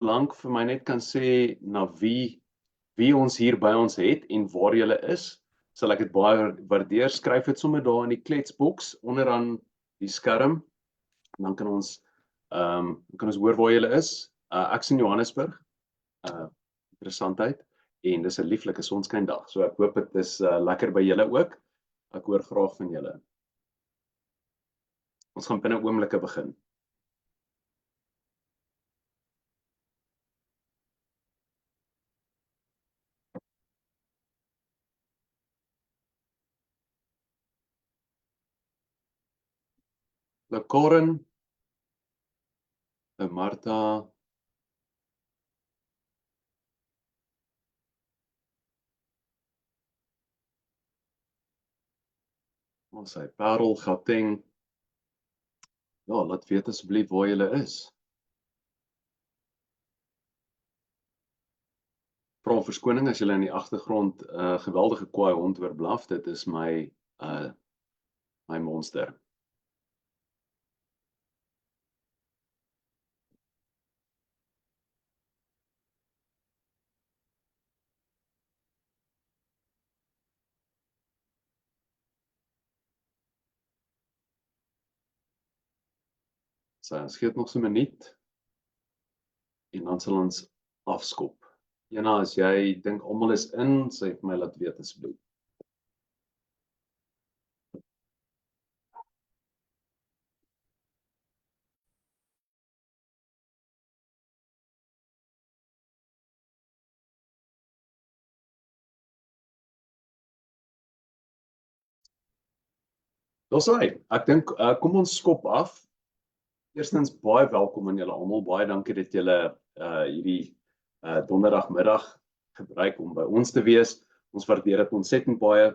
lank vir my net kan sê na wie ons hier by ons het en waar julle is, sal ek dit baie waardeer. Skryf dit sommer daar in die kletsboks onderaan die skerm. Dan kan ons hoor waar julle is. Ek's in Johannesburg. Interessantheid. En dis 'n lieflike sonskyndag. So ek hoop dit is lekker by julle ook. Ek hoor graag van julle. Ons gaan binne oomblikke begin. Karen, Martha, ons sê Parel, Gauteng. Ja, laat weet asseblief waar julle is. Vra om verskoning as julle in die agtergrond geweldige kwaai hond hoor blaf. Dit is my monster. So, ons gee nog so 'n minuut en dan sal ons afskop. Jana, as jy dink almal is in, sê vir my laat weet asseblief. Dis hy. Ek dink kom ons skop af. Eerstens baie welkom aan julle almal. Baie dankie dat julle hierdie donderdagmiddag gebruik om by ons te wees. Ons waardeer dit ontsettend baie.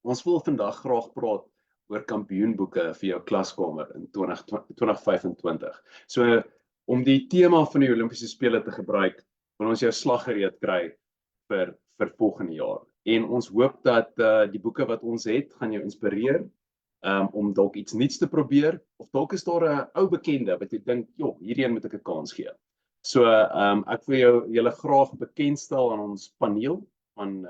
Ons wil vandag graag praat oor kampioenboeke vir jou klaskamer in 2025. So om die tema van die Olimpiese spele te gebruik, wil ons jou slag gereed kry vir volgende jaar. En ons hoop dat die boeke wat ons het, gaan jou inspireer om dalk iets nuuts te probeer, of dalk is daar 'n ou bekende wat jy dink, joh, hierdie een moet ek 'n kans gee. So ek wil julle graag bekendstel aan ons paneel van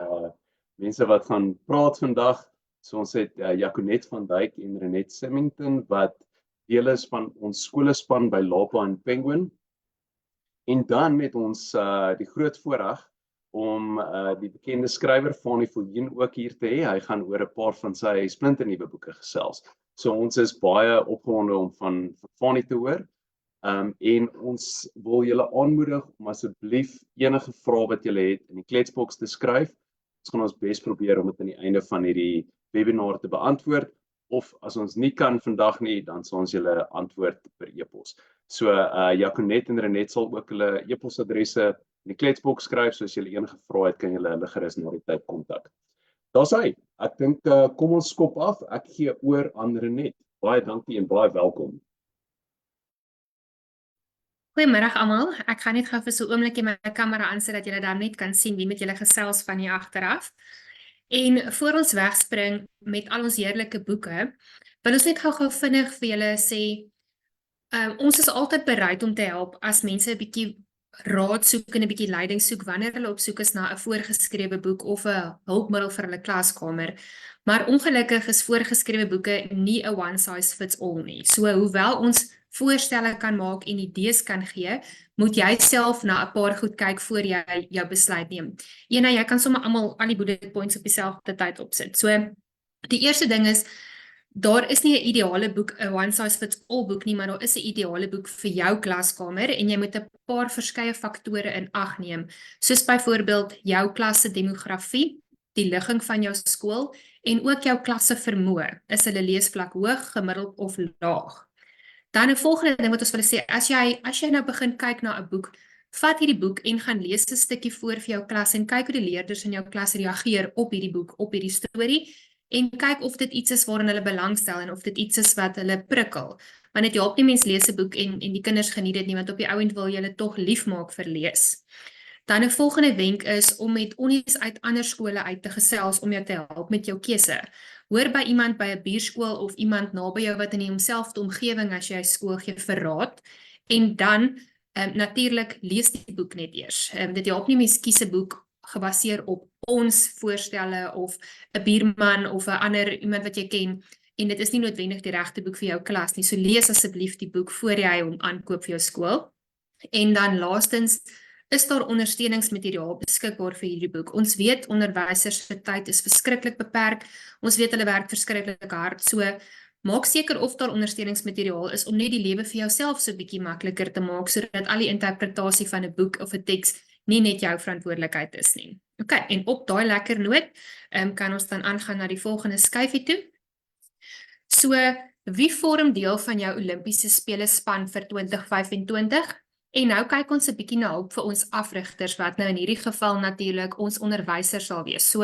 mense wat gaan praat vandag. So ons het Jaconet van Dijk en Renet Symington wat deel is van ons skolespan by Lapa en Penguin. En dan het ons die groot voorreg om die bekende skrywer Fanie Viljoen ook hier te hê. Hy gaan oor 'n paar van sy splinternuwe boeke gesels. So ons is baie opgewonde om van Fanie te hoor. En ons wil julle aanmoedig om asseblief enige vrae wat julle het in die kletsboks te skryf. Ons gaan ons bes probeer om dit aan die einde van hierdie webinar te beantwoord. Of as ons nie kan vandag nie, dan sal ons julle antwoord per e-pos. So Jaconet en Renet sal ook hulle e-posadresse in die kletsboks skryf, so as julle enige vrae het, kan julle hulle gerus na die tyd kontak. Daar's hy. Ek dink kom ons skop af. Ek gee oor aan Renet. Baie dankie en baie welkom. Goeiemiddag almal. Ek gaan net gou vir so 'n oombliekie my kamera aansit dat julle dan net kan sien wie met julle gesels van hier agteraf. En voor ons wegspring met al ons heerlike boeke, wil ons net gou vinnig vir julle sê, ons is altyd bereid om te help as mense 'n bietjie raad soek en 'n bietjie leiding soek wanneer hulle op soek is na 'n voorgeskrewe boek of 'n hulpmiddel vir hulle klaskamer. Maar ongelukkig is voorgeskrewe boeke nie 'n one size fits all nie. So hoewel ons voorstelle kan maak en idees kan gee, moet jy self na 'n paar goed kyk voor jy jou besluit neem. Jy kan sommer al die bullet points op dieselfde tyd opsit. So die eerste ding is, daar is nie 'n ideale boek, 'n one size fits all boek nie, maar daar is 'n ideale boek vir jou klaskamer en jy moet 'n paar verskeie faktore in ag neem, soos byvoorbeeld jou klas se demografie, die ligging van jou skool en ook jou klas se vermoë. Is hulle leesvlak hoog, gemiddeld of laag? Dan 'n volgende ding wat ons wil sê, as jy nou begin kyk na 'n boek, vat hierdie boek en gaan lees 'n stukkie voor vir jou klas en kyk hoe die leerders in jou klas reageer op hierdie boek, op hierdie storie. En kyk of dit iets is waarin hulle belangstel en of dit iets is wat hulle prikkel. Want dit help nie mens lees 'n boek en die kinders geniet dit nie, want op die ouend wil jy hulle tog lief maak vir lees. Dan 'n volgende wenk is om met onnies uit ander skole uit te gesels om jou te help met jou keuse. Hoor by iemand by 'n buurskool of iemand naby jou wat in homselfde omgewing as jy skool gee vir raad. En dan Natuurlik lees die boek net eers. Dit help nie mens kies 'n boek gebaseer op ons voorstelle of 'n buurman of 'n ander iemand wat jy ken en dit is nie noodwendig die regte boek vir jou klas nie. So lees asseblief die boek voor jy hom aankoop vir jou skool. En dan laastens is daar ondersteuningsmateriaal beskikbaar vir hierdie boek. Ons weet onderwysers se tyd is verskriklik beperk. Ons weet hulle werk verskriklik hard. So maak seker of daar ondersteuningsmateriaal is om net die lewe vir jouself so bietjie makliker te maak sodat al die interpretasie van 'n boek of 'n teks nie net jou verantwoordelikheid is nie. OK, en op daai lekker noot, kan ons dan aangaan na die volgende skyfie toe. So, wie vorm deel van jou Olimpiese spele span vir 2025? En nou kyk ons 'n bietjie na hulp vir ons afrigters wat nou in hierdie geval natuurlik ons onderwysers sal wees. So,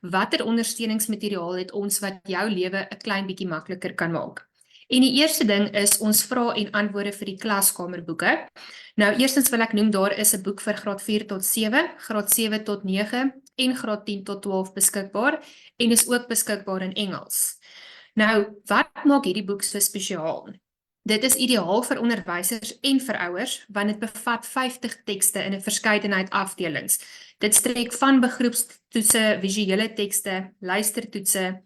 watter ondersteuningsmateriaal het ons wat jou lewe 'n klein bietjie makliker kan maak? En die eerste ding is ons vrae en antwoorde vir die klaskamerboeke. Nou, eerstens wil ek noem daar is 'n boek vir graad 4 tot 7, graad 7 tot 9 en graad 10 tot 12 beskikbaar en is ook beskikbaar in Engels. Nou, wat maak hierdie boek so spesiaal? Dit is ideaal vir onderwysers en vir ouers, want dit bevat 50 tekste in 'n verskeidenheid afdelings. Dit strek van begroepstoetse, visuele tekste, luistertoetse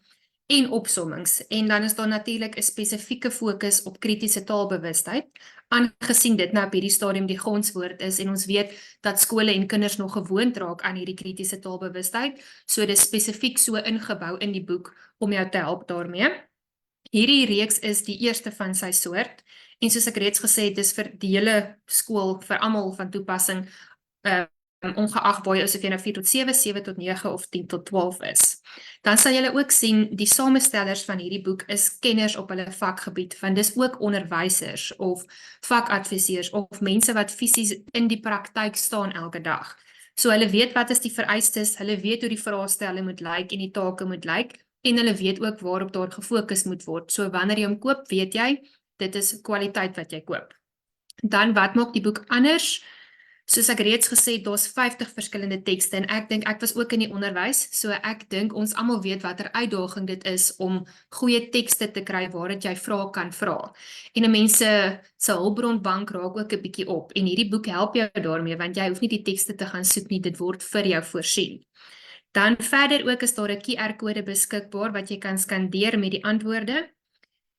en opsommings. En dan is daar natuurlik 'n spesifieke fokus op kritiese taalbewustheid, aangesien dit nou op hierdie stadium die gonswoord is en ons weet dat skole en kinders nog gewoond raak aan hierdie kritiese taalbewustheid, so dit is spesifiek so ingebou in die boek om jou te help daarmee. Hierdie reeks is die eerste van sy soort en soos ek reeds gesê het, is vir die hele skool, vir almal van toepassing, ongeag waar jy is of jy nou 4 tot 7, 7 tot 9 of 10 tot 12 is. Dan sal julle ook sien, die samestellers van hierdie boek is kenners op hulle vakgebied, want dis ook onderwysers of vakadviseurs of mense wat fisies in die praktyk staan elke dag. So hulle weet wat is die vereistes, hulle weet hoe die vraestelle moet lyk en die take moet lyk, en hulle weet ook waarop daar gefokus moet word. So wanneer jy hom koop, weet jy, dit is kwaliteit wat jy koop. Dan wat maak die boek anders? Soos ek reeds gesê het, daar's 50 verskillende tekste en ek dink ek was ook in die onderwys, so ek dink ons almal weet watter uitdaging dit is om goeie tekste te kry waarin jy vrae kan vra. En mense se hulpbronbank raak ook 'n bietjie op en hierdie boek help jou daarmee want jy hoef nie die tekste te gaan soek nie, dit word vir jou voorsien. Dan verder ook is daar 'n QR-kode beskikbaar wat jy kan skandeer met die antwoorde.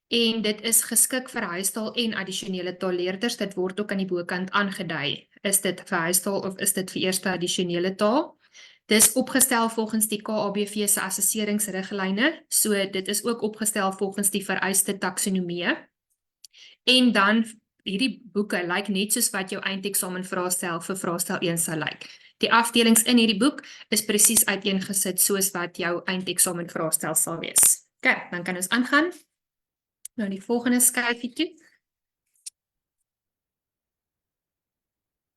En dit is geskik vir huistaal en addisionele taalleerders. Dit word ook aan die bokant aangedui. Is dit vir huistaal of is dit vir eerste addisionele taal? Dis opgestel volgens die KABV se assesseringsriglyne. So dit is ook opgestel volgens die vereiste taksonomie. En dan hierdie boeke lyk net soos wat jou eindeksamen vraestel vir vraestel 1 sal lyk. Die afdelings in hierdie boek is presies uiteengesit soos wat jou eindeksamen vraestel sal wees. OK, dan kan ons aangaan. Nou die volgende skyfie toe.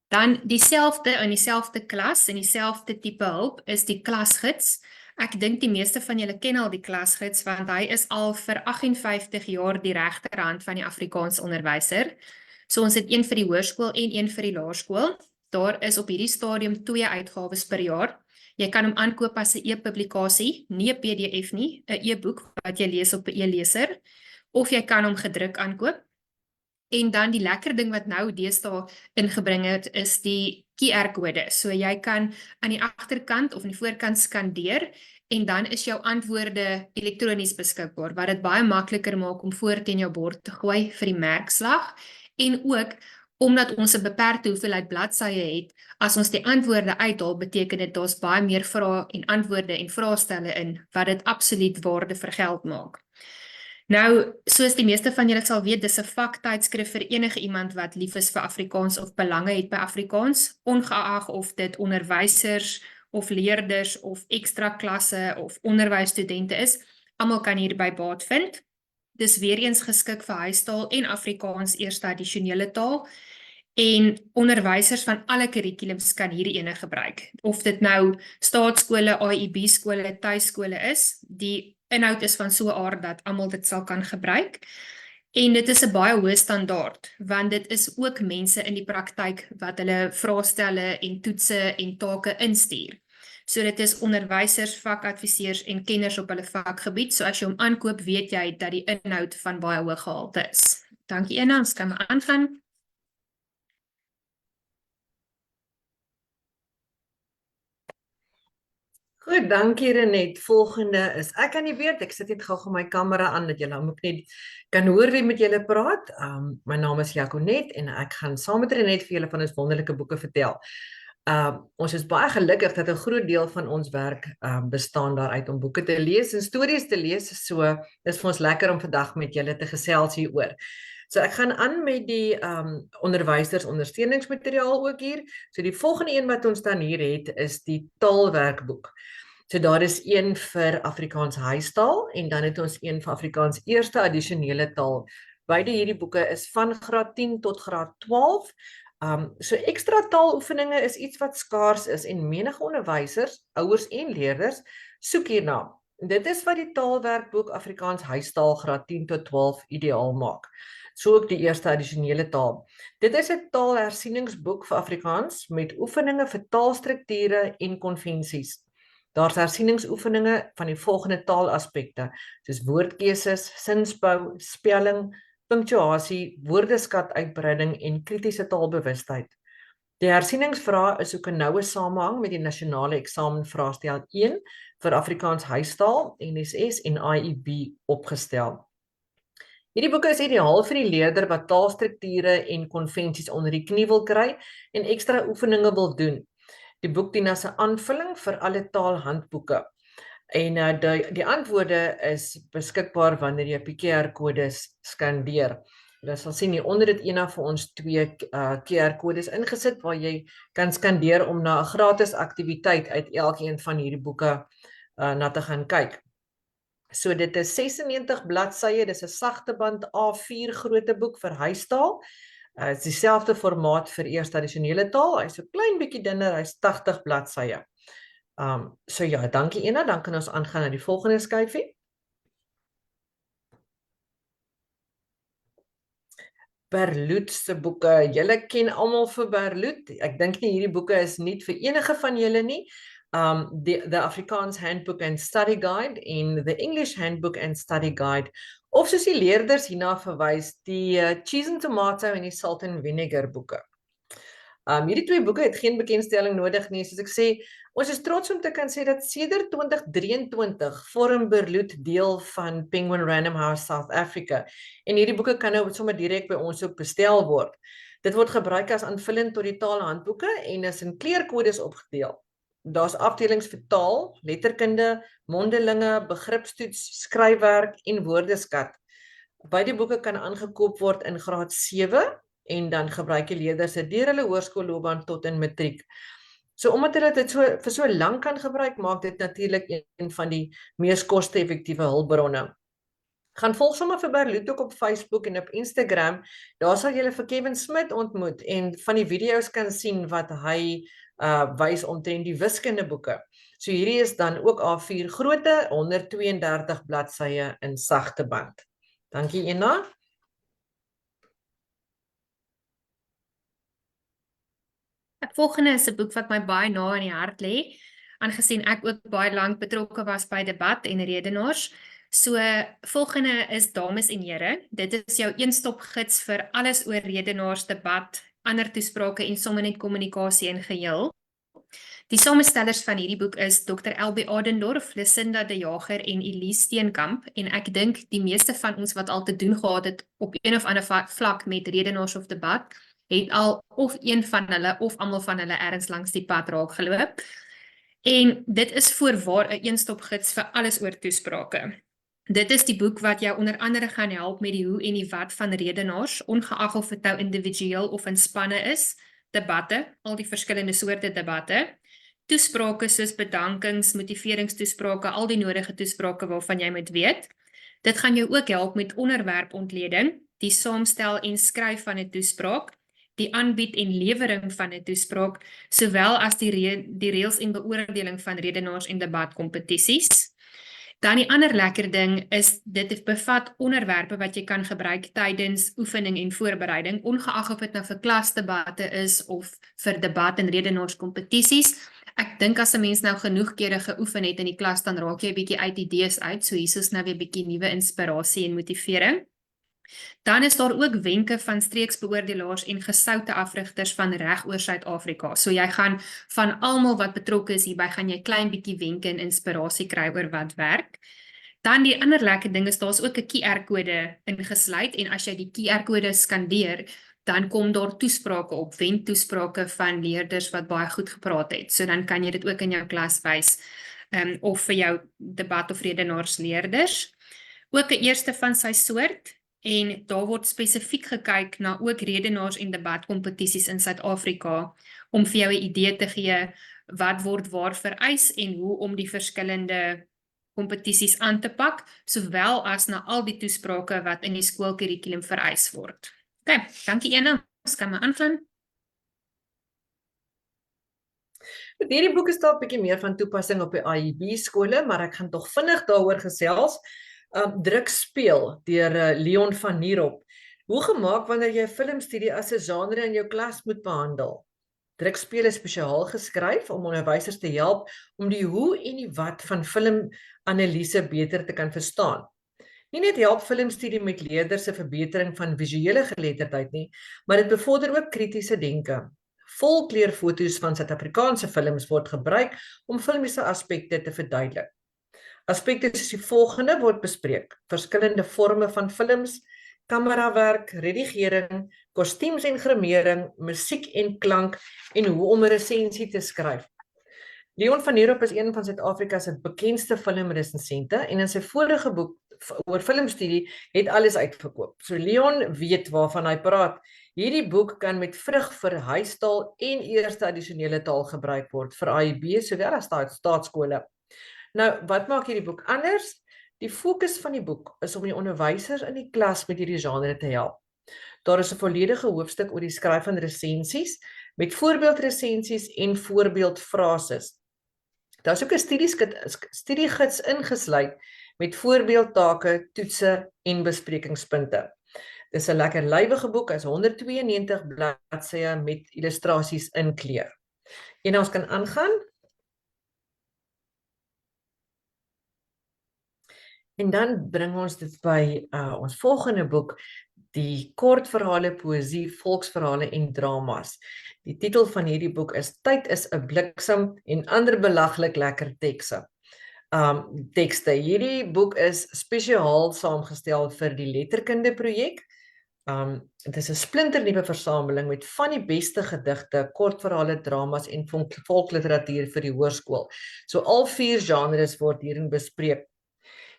Dan dieselfde in dieselfde klas en dieselfde tipe hulp is die klasgids. Ek dink die meeste van julle ken al die klasgids want hy is al vir 58 jaar die regterhand van die Afrikaans onderwyser. So ons het een vir die hoërskool en een vir die laerskool. Daar is op hierdie stadium 2 uitgawes per jaar. Jy kan hom aankoop as 'n e-publikasie, nie 'n PDF nie, 'n e-boek wat jy lees op 'n e-leser. Of jy kan hom gedruk aankoop. En dan die lekker ding wat nou deesdae ingebring het, is die QR-kode. So jy kan aan die agterkant of aan die voorkant skandeer en dan is jou antwoorde elektronies beskikbaar, wat dit baie makliker maak om voor teen jou bord te gooi vir die merkslag. En ook, omdat ons 'n beperkte hoeveelheid bladsye het, as ons die antwoorde uithaal, beteken dit daar's baie meer vrae en antwoorde en vraestelle in, wat dit absoluut waarde vir geld maak. Nou, soos die meeste van julle sal weet, dis 'n vaktydskrif vir enige iemand wat lief is vir Afrikaans of belange het by Afrikaans, ongeag of dit onderwysers of leerders of ekstra klasse of onderwysstudente is, almal kan hierby baat vind. Dis weer eens geskik vir huistaal en Afrikaans eerste addisionele taal. En onderwysers van alle kurrikulums kan hierdie ene gebruik. Of dit nou staatskole, AIB skole, tuiskole is, die inhoud is van so 'n aard dat almal dit sal kan gebruik. En dit is 'n baie hoë standaard, want dit is ook mense in die praktyk wat hulle vraestelle en toetse en take instuur. So dit is onderwysers, vakadviseurs en kenners op hulle vakgebied. So as jy hom aankoop, weet jy dat die inhoud van baie hoë gehalte is. Dankie Ena, ons kan maar aangaan. Goed, dankie Renet. Volgende is ek aan die beurt. Ek sit net gou my kamera aan dat julle ook net kan hoor wie met julle praat. My naam is Jaconet en ek gaan saam met Renet vir julle van ons wonderlike boeke vertel. Ons is baie gelukkig dat 'n groot deel van ons werk bestaan daaruit om boeke te lees en stories te lees. So dis vir ons lekker om vandag met julle te gesels hieroor. So ek gaan aan met die onderwysers ondersteuningsmateriaal ook hier. So die volgende een wat ons dan hier het is die taalwerkboek. So daar is een vir Afrikaans huistaal en dan het ons een vir Afrikaans eerste addisionele taal. Beide hierdie boeke is van graad 10 tot graad 12. So ekstra taaloefeninge is iets wat skaars is en menige onderwysers, ouers en leerders soek hierna. Dit is wat die taalwerkboek Afrikaans huistaal graad 10 tot 12 ideaal maak. So ook die eerste addisionele taal. Dit is 'n taalhersieningsboek vir Afrikaans met oefeninge vir taalstrukture en konvensies. Daar's hersieningsoefeninge van die volgende taalaspekte, soos woordkeuses, sinsbou, spelling, punctuasie, woordeskatuitbreiding en kritiese taalbewustheid. Die hersieningsvrae is ook 'n noue samehang met die nasionale eksamenvraestel 1 vir Afrikaans huistaal, NSS en IEB opgestel. Hierdie boeke is ideaal vir die leerder wat taalstrukture en konvensies onder die knie wil kry en ekstra oefeninge wil doen. Die boek dien as 'n aanvulling vir alle taalhandboeke. En die antwoorde is beskikbaar wanneer jy op die QR-kodes skandeer. Jy sal sien hieronder het een vir ons 2 QR-kodes ingesit waar jy kan skandeer om na 'n gratis aktiwiteit uit elkeen van hierdie boeke na te gaan kyk. So dit is 96 bladsye, dis 'n sagte band A4 grootte boek vir huistaal. Is dieselfde formaat vir eerste addisionele taal. Hy's so klein bietjie dunner, hy's 80 bladsye. So ja, dankie Ena, dan kan ons aangaan na die volgende skyfie. Berloot se boeke. Julle ken almal vir Berloot. Ek dink nie hierdie boeke is nie vir enige van julle nie. The Afrikaans Handbook and Study Guide en the English Handbook and Study Guide. Of soos die leerders hierna verwys, die Cheese and Tomato en die Salt and Vinegar boeke. Hierdie 2 boeke het geen bekendstelling nodig nie, soos ek sê, ons is trots om te kan sê dat sedert 2023 vorm Berloot deel van Penguin Random House South Africa en hierdie boeke kan nou sommer direk by ons ook bestel word. Dit word gebruik as aanvullend tot die taalhandboeke en is in kleurkodes opgedeel. Daar's afdelings vir taal, letterkunde, mondelinge, begripstoets, skryfwerk en woordeskat. Beide boeke kan aangekoop word in graad 7 en dan gebruik die leerders dit deur hulle hoërskoolloopbaan tot in matriek. So omdat hulle dit vir so lank kan gebruik, maak dit natuurlik een van die mees koste-effektiewe hulpbronne. Gaan volg sommer vir Berloot ook op Facebook en op Instagram. Daar sal julle vir Kevin Smit ontmoet en van die video's kan sien wat hy wys omtrent die wiskundeboeke. So hierdie is dan ook A4 grootte, 132 bladsye in sagte band. Dankie Ena. Die volgende is 'n boek wat my baie na in die hart lê, aangesien ek ook baie lank betrokke was by debat en redenaars. So volgende is Dames en Here. Dit is jou eenstopgids vir alles oor redenaars, debat, ander toesprake en sommer net kommunikasie in geheel. Die samestellers van hierdie boek is Dr. Elbe Adendorf, Lucinda de Jager en Elise Steenkamp en ek dink die meeste van ons wat al te doen gehad het op een of ander vlak met redenaars of debat, het al of een van hulle of almal van hulle ergens langs die pad raak geloop. En dit is voorwaar 'n eenstopgids vir alles oor toesprake. Dit is die boek wat jou onder andere gaan help met die hoe en die wat van redenaars, ongeag of dit nou individueel of in spanne is, debatte, al die verskillende soorte debatte, toesprake soos bedankings, motiveringstoesprake, al die nodige toesprake waarvan jy moet weet. Dit gaan jou ook help met onderwerpontleding, die saamstel en skryf van 'n toespraak, die aanbied en lewering van 'n toespraak, sowel as die reëls en beoordeling van redenaars en debatkompetisies. Dan die ander lekker ding is, dit bevat onderwerpe wat jy kan gebruik tydens oefening en voorbereiding, ongeag of dit nou vir klasdebatte is of vir debat en redenaarskompetisies. Ek dink as 'n mens nou genoeg kere geoefen het in die klas, dan raak jy 'n bietjie uit idees uit, so hier is nou weer 'n bietjie nuwe inspirasie en motivering. Dan is daar ook wenke van streeksbeoordelaars en gesoute afrigters van reg oor Suid-Afrika. So jy gaan van almal wat betrokke is hierby, gaan jy klein bietjie wenke en inspirasie kry oor wat werk. Dan die ander lekker ding is, daar's ook 'n QR-kode ingesluit en as jy die QR-kode skandeer, dan kom daar toesprake op, wentoesprake van leerders wat baie goed gepraat het. So dan kan jy dit ook in jou klas wys, of vir jou debat of redenaarsleerders. Ook 'n eerste van sy soort, en daar word spesifiek gekyk na ook redenaars en debatkompetisies in Suid-Afrika, om vir jou 'n idee te gee wat word waar vereis en hoe om die verskillende kompetisies aan te pak, sowel as na al die toesprake wat in die skoolkurrikulum vereis word. OK, dankie Ena, ons kan maar aangaan. Hierdie boek is dalk bietjie meer van toepassing op die IEB skole, maar ek gaan tog vinnig daaroor gesels. Druk speel deur Leon van Nierop. Hoe gemaak wanneer jy 'n filmstudie as 'n genre in jou klas moet behandel? Drukspeel is spesiaal geskryf om onderwysers te help om die hoe en die wat van filmanalise beter te kan verstaan. Nie net help filmstudie met leerders se verbetering van visuele geletterdheid nie, maar dit bevorder ook kritiese denke. Volkleurfoto's van Suid-Afrikaanse films word gebruik om filmiese aspekte te verduidelik. Aspekte soos die volgende word bespreek: verskillende forme van films, kamerawerk, redigering, kostuums en grimering, musiek en klank en hoe om 'n resensie te skryf. Leon van Nierop is een van Suid-Afrika se bekendste filmresensente en in sy vorige boek oor filmstudie het alles uitverkoop. So Leon weet waarvan hy praat. Hierdie boek kan met vrug vir huistaal en eerste addisionele taal gebruik word vir IEB sowel as staatskole. Nou, wat maak hierdie boek anders? Die fokus van die boek is om die onderwysers in die klas met hierdie genre te help. Daar is 'n volledige hoofstuk oor die skryf van resensies met voorbeeldresensies en voorbeeldfrases. Daar is ook 'n studiegids ingesluit met voorbeeldtake, toetse en besprekingspunte. Dis 'n lekker lywige boek, is 192 bladsye met illustrasies in kleur. En ons kan aangaan. En dan bring ons dit by ons volgende boek, die kortverhale, poësie, volksverhale en dramas. Die titel van hierdie boek is Tyd is 'n bliksem en ander belaglik lekker tekste. Hierdie boek is spesiaal saamgestel vir die letterkunde projek. Dit is 'n splinternuwe versameling met van die beste gedigte, kortverhale, dramas en volkliteratuur vir die hoërskool. So al 4 genres word hierin bespreek.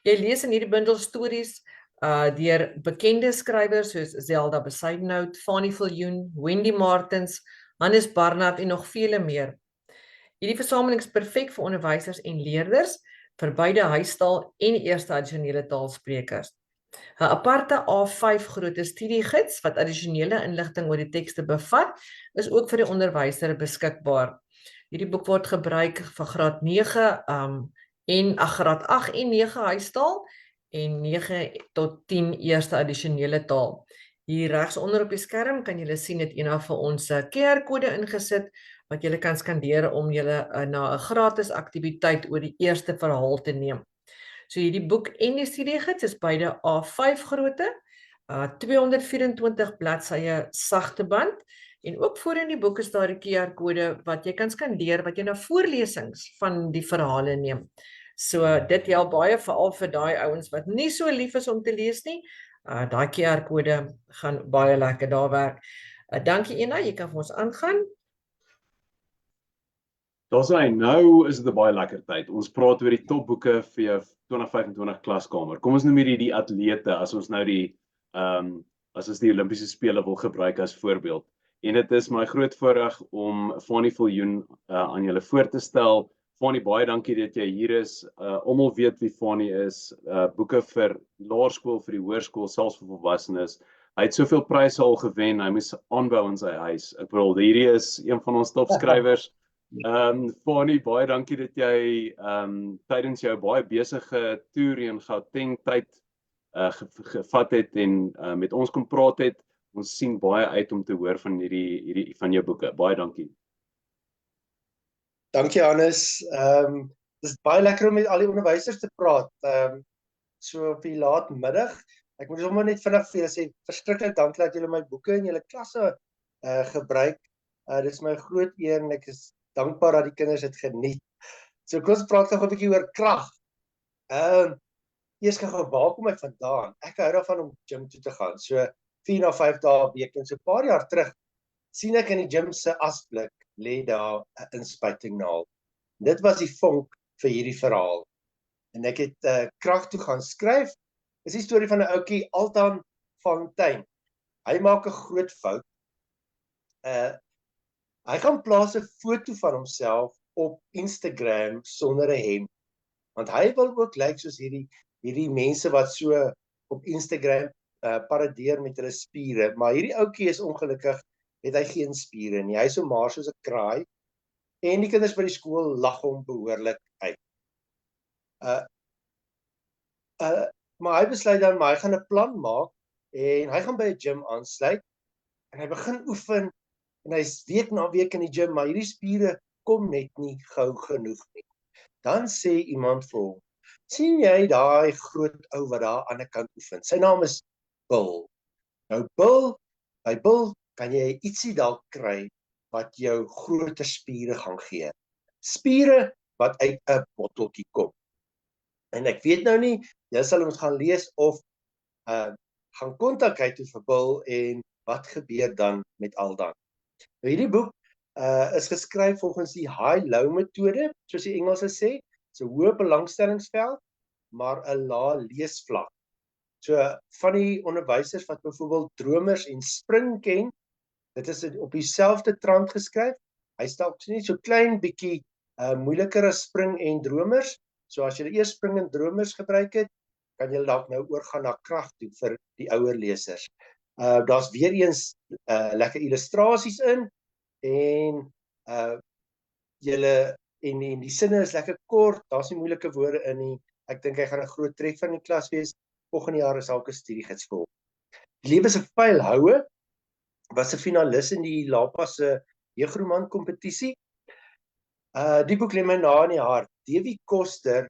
Jy lees in hierdie bundel stories deur bekende skrywers soos Zelda Besuidenhout, Fanie Viljoen, Wendy Martins, Hannes Barnard en nog vele meer. Hierdie versameling is perfek vir onderwysers en leerders, vir beide huistaal en eerste addisionele taalsprekers. 'n Aparte A5 grootte studiegids wat addisionele inligting oor die tekste bevat, is ook vir die onderwyser beskikbaar. Hierdie boek word gebruik vir graad 9 graad 8 en 9 huistaal en 9 tot 10 eerste addisionele taal. Hier regs onder op die skerm kan julle sien het een van ons QR-kode ingesit wat julle kan skandeer om julle na 'n gratis aktiwiteit oor die eerste verhaal te neem. So hierdie boek en die studiegids is beide A5 grootte, 224 bladsye sagte band en ook voor in die boek is daar die QR-kode wat jy kan skandeer wat jy na voorlesings van die verhale neem. So dit help baie veral vir daai ouens wat nie so lief is om te lees nie. Daai QR-kode gaan baie lekker daar werk. Dankie Ena, jy kan vir ons aangaan. Daar's nou is dit 'n baie lekker tyd. Ons praat oor die topboeke vir jou 2025 klaskamer. Kom ons noem hierdie die atlete as ons nou as ons die Olimpiese spele wil gebruik as voorbeeld. En dit is my groot voorreg om Fanie Viljoen aan julle voor te stel. Fanie, baie dankie dat jy hier is. Almal weet wie Fanie is. Boeke vir laerskool, vir die hoërskool, selfs vir volwassenes. Hy het soveel pryse al gewen, hy moes aanbou in sy huis. Ek bedoel, hierdie is een van ons topskrywers. Fanie, baie dankie dat jy tydens jou baie besige toer in Gauteng tyd gevat het en met ons kom praat het. Ons sien baie uit om te hoor van hierdie van jou boeke. Baie dankie. Dankie Hannes. Dis baie lekker om met al die onderwysers te praat. So op die laat middag. Ek moet sommer net vinnig vir julle sê, verskriklik dankie dat julle my boeke in julle klasse gebruik. Dit is my groot eer en ek is dankbaar dat die kinders dit geniet. So kom ons praat gou 'n bietjie oor krag. Eers gou, waar kom ek vandaan? Ek hou daarvan om gym toe te gaan. So 4 na 5 dae 'n week en so 'n paar jaar terug sien ek in die gym se asblik lê daar 'n inspuitingnaald. Dit was die vonk vir hierdie verhaal. En ek het krag toe gaan skryf. Dis die storie van 'n ouetjie, Altan Fontein. Hy maak 'n groot fout. Hy gaan plaas 'n foto van homself op Instagram sonder 'n hemp. Want hy wil ook lyk soos hierdie mense wat so op Instagram paradeer met hulle spiere, maar hierdie ouetjie is ongelukkig, het hy geen spiere nie. Hy is so maar soos 'n kraai en die kinders by die skool lag hom behoorlik uit. Maar hy besluit dan, maar hy gaan 'n plan maak en hy gaan by 'n gym aansluit en hy begin oefen en hy's week na week in die gym, maar hierdie spiere kom net nie gou genoeg nie. Dan sê iemand vir hom, sien jy daai groot ou wat daar aan die ander kant oefen? Sy naam is Bill. Nou by Bill kan jy ietsie dalk kry wat jou groter spiere gaan gee. Spiere wat uit 'n botteltjie kom. En ek weet nou nie, jy sal ons gaan lees of gaan kontak hy toe vir Bill en wat gebeur dan met al dan. Nou hierdie boek is geskryf volgens die high-low metode, soos die Engelse sê. So 'n hoë belangstellingsveld, maar 'n lae leesvlak. So van die onderwysers wat byvoorbeeld dromers en spring ken, dit is op dieselfde trant geskryf. Hy stel net so klein bietjie moeiliker as spring en dromers. So as jy eers spring en dromers gebruik het, kan jy dalk nou oorgaan na krag toe vir die ouer lesers. Daar's weer eens lekker illustrasies in en en die sinne is lekker kort, daar's nie moeilike woorde in nie. Ek dink hy gaan 'n groot treffer in die klas wees. Volgende jaar is elke studiegids vir hom. Die lewe se pylhoue was 'n finalis in die Lapa se jeugroman kompetisie. Die boek lê my na in die hart. Davie Koster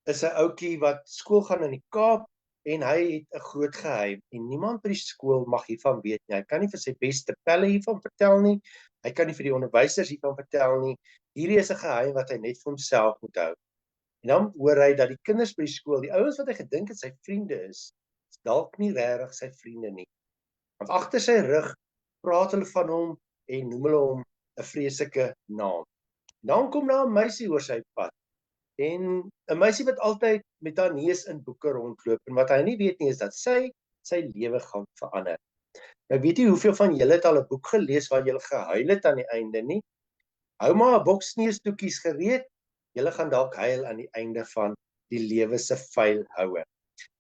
is 'n ouetjie wat skool gaan in die Kaap en hy het 'n groot geheim en niemand by die skool mag hiervan weet nie. Hy kan nie vir sy beste pelle hiervan vertel nie. Hy kan nie vir die onderwysers hiervan vertel nie. Hierdie is 'n geheim wat hy net vir homself moet hou. En dan hoor hy dat die kinders by die skool, die ouens wat hy gedink het sy vriende is dalk nie regtig sy vriende nie. Want agter sy rug praat hulle van hom en noem hulle hom 'n vreeslike naam. Dan kom daar 'n meisie oor sy pad. En 'n meisie wat altyd met haar neus in boeke rondloop en wat hy nie weet nie is dat sy lewe gaan verander. Nou weet jy hoeveel van julle het al 'n boek gelees waar julle gehuil het aan die einde nie? Hou maar 'n boks sneeustoekies gereed. Julle gaan dalk huil aan die einde van die lewe se pylhoue.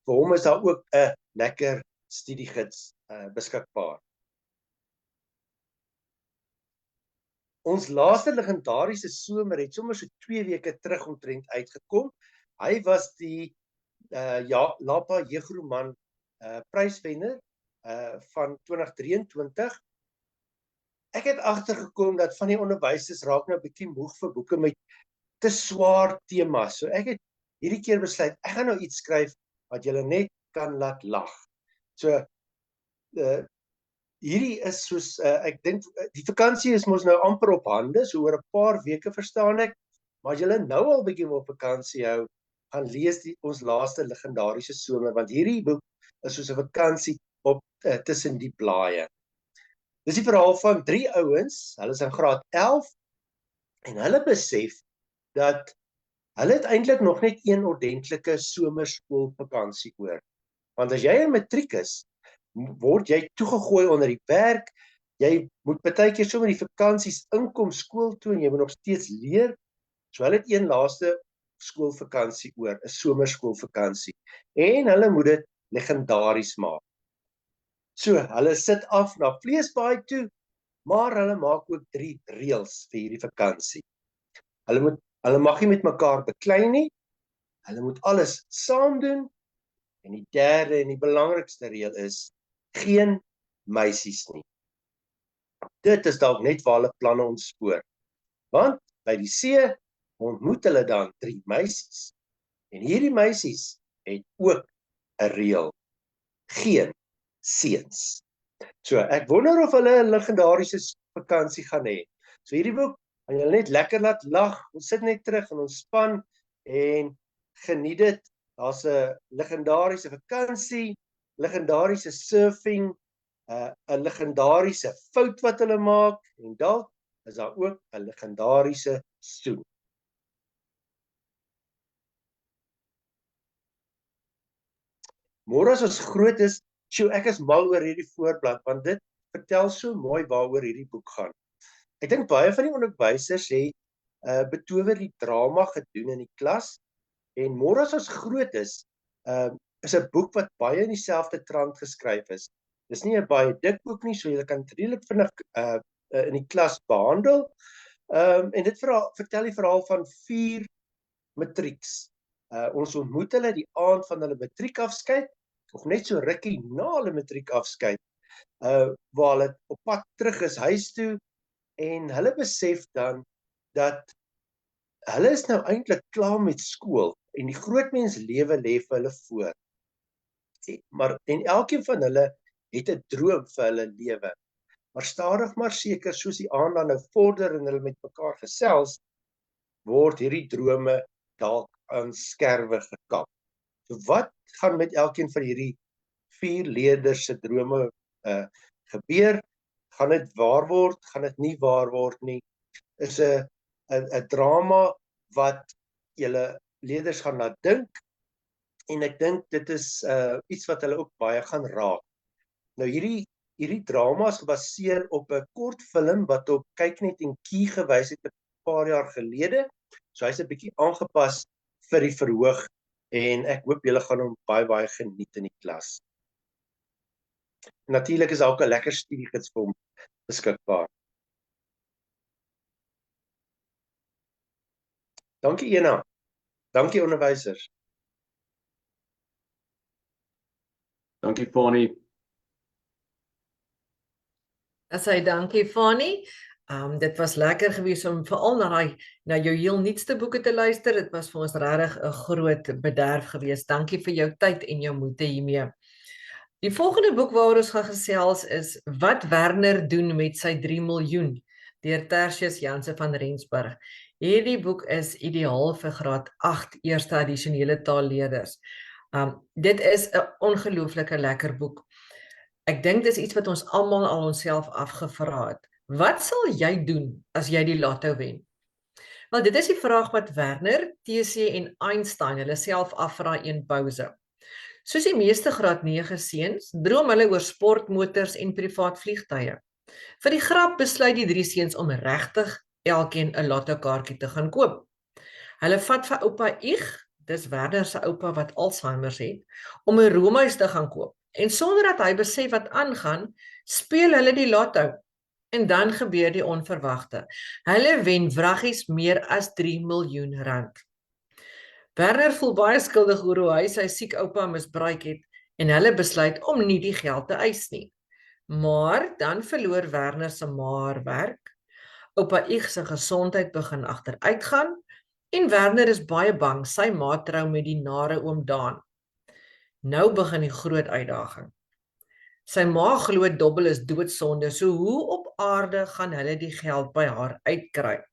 Vir hom is daar ook 'n lekker studiegids beskikbaar. Ons laaste legendariese somer het sommer so 2 weke terug omtrent uitgekom. Hy was die Lapa jeugroman pryswenner van 2023. Ek het agtergekom dat van die onderwysers raak nou 'n bietjie moeg vir boeke met te swaar temas. So ek het hierdie keer besluit, ek gaan nou iets skryf wat julle net kan laat lag. So hierdie is soos, ek dink, die vakansie is mos nou amper op hande, so oor 'n paar weke verstaan ek, maar as julle nou al bietjie op vakansie hou, gaan lees ons laaste legendariese somer, want hierdie boek is soos 'n vakansie op tussen die blaaie. Dis die verhaal van 3 ouens, hulle is in graad 11, en hulle besef dat hulle het eintlik nog net een ordentlike somerskoolvakansie oor. Want as jy in matriek is, word jy toegegooi onder die werk, jy moet partykeer sommer die vakansies inkom skool toe en jy moet nog steeds leer. So hulle het een laaste skoolvakansie oor, 'n somerskoolvakansie. En hulle moet dit legendaries maak. So, hulle sit af na Vleesbaai toe, maar hulle maak ook 3 reëls vir hierdie vakansie. Hulle mag nie met mekaar beklei nie, hulle moet alles saam doen, en die derde en die belangrikste reël is, geen meisies nie. Dit is dalk net waar hulle planne ontspoor. Want by die see ontmoet hulle dan 3 meisies. En hierdie meisies het ook 'n reël. Geen seuns. So, ek wonder of hulle 'n legendariese vakansie gaan hê. So hierdie boek gaan julle net lekker laat lag. Ons sit net terug en ontspan en geniet dit. Daar's 'n legendariese vakansie, legendariese surfing, 'n legendariese fout wat hulle maak en dalk is daar ook 'n legendariese soen. Môre as ons groot is, ek is mal oor hierdie voorblad want dit vertel so mooi waaroor hierdie boek gaan. Ek dink baie van die onderwysers het betower die drama gedoen in die klas en môre as ons groot is 'n boek wat baie in dieselfde trant geskryf is. Dis nie 'n baie dik boek nie, so jy kan dit redelik vinnig in die klas behandel. En dit vertel die verhaal van 4 matrieks. Ons ontmoet hulle die aand van hulle matriekafskeid, of net so rukkie na hulle matriekafskeid, waar hulle op pad terug is huis toe, en hulle besef dan dat hulle is nou eintlik klaar met skool, en die grootmens lewe lê vir hulle voor. En elkeen van hulle het 'n droom vir hulle lewe. Maar stadig maar seker, soos die aand dan nou vorder en hulle met mekaar gesels, word hierdie drome dalk aan skerwe gekap. So wat gaan met elkeen van hierdie 4 leerders se drome gebeur? Gaan dit waar word? Gaan dit nie waar word nie? Is 'n drama wat julle leerders gaan laat dink, en ek dink dit is iets wat hulle ook baie gaan raak. Nou hierdie drama is gebaseer op 'n kort film wat op Kyknet en Kie gewys het 'n paar jaar gelede. So hy's 'n bietjie aangepas vir die verhoog en ek hoop julle gaan hom baie geniet in die klas. Natuurlik is daar ook 'n lekker studiegids vir hom beskikbaar. Dankie Ena. Dankie onderwysers. Dankie Fani. As hy dankie Fani. Dit was lekker gewees om veral na jou heel nuutste boeke te luister. Dit was vir ons regtig 'n groot bederf gewees. Dankie vir jou tyd en jou moeite hiermee. Die volgende boek waaroor ons gaan gesels is Wat Werner doen met sy 3 miljoen deur Tertius Janse van Rensburg. Hierdie boek is ideaal vir graad 8 eerste addisionele taalleerders. Dit is 'n ongelooflike lekker boek. Ek dink dis iets wat ons almal al onsself afgevra het. Wat sal jy doen as jy die lotto wen? Wel, dit is die vraag wat Werner, TC en Einstein hulle self afvra een pouse. Soos die meeste graad 9 seuns, droom hulle oor sportmotors en privaat vliegtuie. Vir die grap besluit die 3 seuns om regtig elkeen 'n lottokaartjie te gaan koop. Hulle vat vir oupa Ig, dis Werner se oupa wat Alzheimer het, om 'n roomhuis te gaan koop. En sonder dat hy besef wat aangaan, speel hulle die lotto. En dan gebeur die onverwagte. Hulle wen wraggies meer as 3 miljoen rand. Werner voel baie skuldig oor hoe hy sy siek oupa misbruik het en hulle besluit om nie die geld te eis nie. Maar dan verloor Werner se ma haar werk, oupa Ig se gesondheid begin agteruitgaan en Werner is baie bang sy ma trou met die nare oom Daan. Nou begin die groot uitdaging. Sy ma glo dobbel is doodsonde, so hoe op aarde gaan hulle die geld by haar uitkry?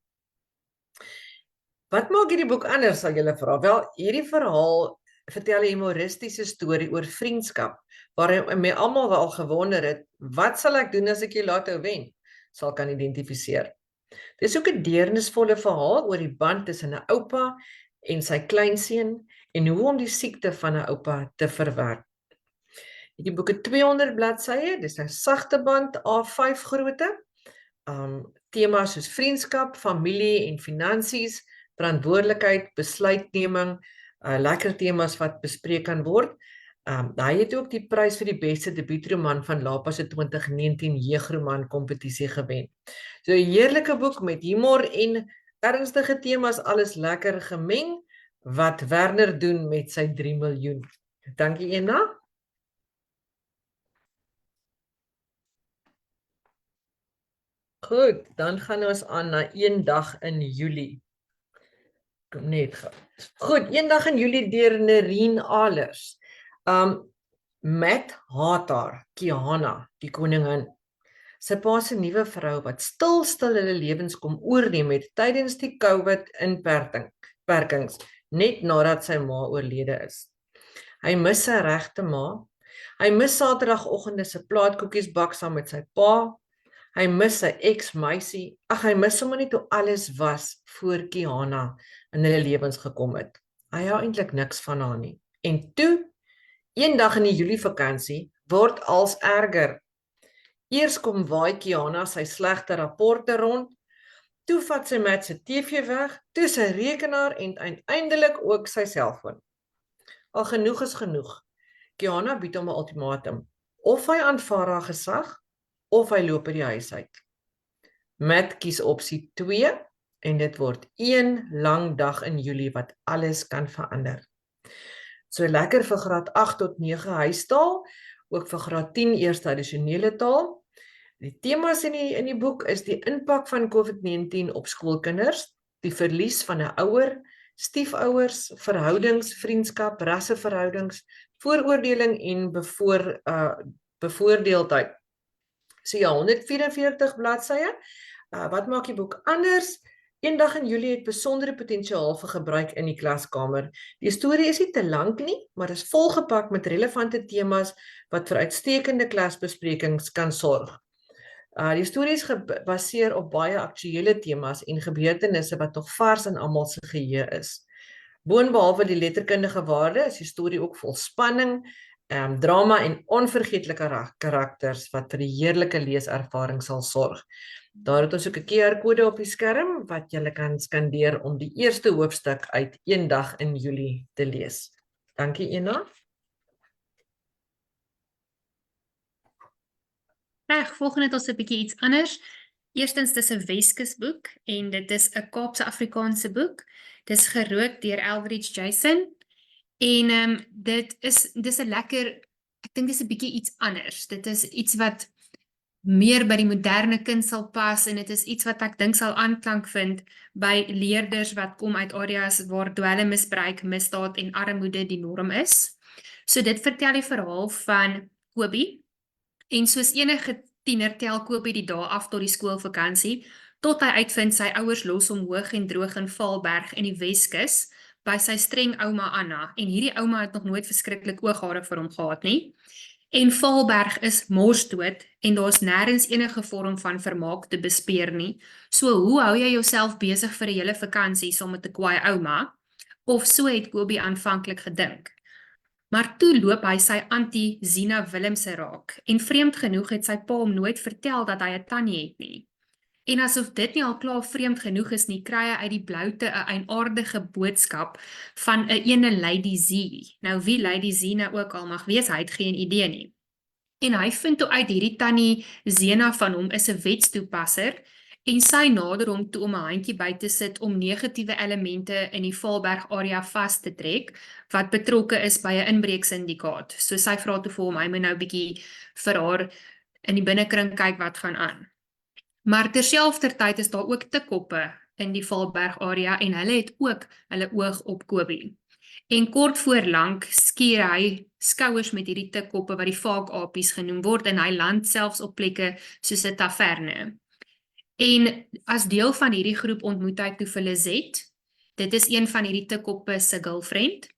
Wat maak hierdie boek anders, sal julle vra? Wel, hierdie verhaal vertel 'n humoristiese storie oor vriendskap, waarin my almal wel gewonder het, wat sal ek doen as ek die lotto wen? Sal kan identifiseer. Dit is ook 'n deernisvolle verhaal oor die band tussen 'n oupa en sy kleinseun en hoe om die siekte van 'n oupa te verwerk. Die boek het 200 bladsye, dis 'n sagte band, A5 grootte. Temas soos vriendskap, familie en finansies, verantwoordelikheid, besluitneming, lekker temas wat bespreek kan word. Hy het ook die prys vir die beste debuutroman van Lapa se 2019 jeugroman kompetisie gewen. So 'n heerlike boek met humor en ernstige temas, alles lekker gemeng. Wat Werner doen met sy 3 miljoen. Dankie Ena. Goed, dan gaan ons aan na Een Dag in Julie. Kom net gou. Goed, Een Dag in Julie deur Nerien Alers. Matt haat haar, Kiana, die koningin. Sy pa se nuwe vrou wat stil hulle lewens kom oorneem het tydens die COVID-inperkings, net nadat sy ma oorlede is. Hy mis sy regte ma. Hy mis Saterdagoggende se plaatkoekies bak saam met sy pa. Hy mis sy ex-meisie. Hy mis sommer net hoe alles was voor Kiana in hulle lewens gekom het. Hy hou eintlik niks van haar nie. En toe, eendag in die Julie vakansie, word als erger. Eers kom waai Kiana sy slegte rapporte rond, toe vat sy Matt se TV weg, toe sy rekenaar en uiteindelik ook sy selfoon. Al genoeg is genoeg. Kiana bied hom 'n ultimatum. Of hy aanvaar haar gesag, of hy loop uit die huis uit. Matt kies opsie 2 en dit word een lang dag in Julie wat alles kan verander. So lekker vir graad 8 tot 9 huistaal, ook vir graad 10 eerste addisionele taal. Die temas in die boek is die impak van COVID-19 op skoolkinders, die verlies van 'n ouer, stiefouers, verhoudings, vriendskap, rasseverhoudings, vooroordeling en bevoordeeldheid. So ja, 144 bladsye. Wat maak die boek anders? Eendag in Julie het besondere potensiaal vir gebruik in die klaskamer. Die storie is nie te lank nie, maar is volgepak met relevante temas wat vir uitstekende klasbesprekings kan sorg. Die storie is gebaseer op baie aktuele temas en gebeurtenisse wat nog vars in almal se geheue is. Boonbehalwe die letterkundige waarde is die storie ook vol spanning, drama en onvergeetlike karakters wat vir die heerlike leeservaring sal sorg. Daar het ons ook 'n QR-kode op die skerm wat julle kan skandeer om die eerste hoofstuk uit Eendag in Julie te lees. Dankie Ena. Volgende het ons 'n bietjie iets anders. Eerstens, dis 'n Weskus boek en dit is 'n Kaapse Afrikaanse boek. Dis gerook deur Eldridge Jason en dis 'n lekker, ek dink dis 'n bietjie iets anders. Dit is iets wat meer by die moderne kind sal pas en dit is iets wat ek dink sal aanklank vind by leerders wat kom uit areas waar dwelmmisbruik, misdaad en armoede die norm is. So dit vertel die verhaal van Kobie. En soos enige tiener tel Kobie die dae af tot die skoolvakansie, tot hy uitvind sy ouers los hom hoog en droog in Vaalberg in die Weskus, by sy streng ouma Anna, en hierdie ouma het nog nooit verskriklik ooghare vir hom gehad nie. En Vaalberg is morsdood, en daar's nêrens enige vorm van vermaak te bespeer nie. So hoe hou jy jouself besig vir 'n hele vakansie saam met 'n kwaai ouma? Of so het Kobie aanvanklik gedink. Maar toe loop hy sy auntie Zina Willemse raak, en vreemd genoeg het sy pa hom nooit vertel dat hy 'n tannie het nie. En asof dit nie al klaar vreemd genoeg is nie, kry hy uit die bloute 'n eienaardige boodskap van 'n ene Lady Z. Nou wie Lady Z nou ook al mag wees, hy het geen idee nie. En hy vind toe uit hierdie tannie Zena van hom is 'n wetstoepasser, en sy nader hom toe om 'n handjie by te sit om negatiewe elemente in die Vaalberg area vas te trek, wat betrokke is by 'n inbreeksyndikaat. So sy vra toe vir hom, hy moet nou bietjie vir haar in die binnekring kyk wat gaan aan. Maar terselfdertyd is daar ook tikkoppe in die Vaalberg area en hulle het ook hulle oog op Kobie. En kort voor lank skuur hy skouers met hierdie tikkoppe wat die vaakapies genoem word en hy land selfs op plekke soos 'n taverne. En as deel van hierdie groep ontmoet hy toe vir Lizette. Dit is een van hierdie tikkoppe se girlfriend.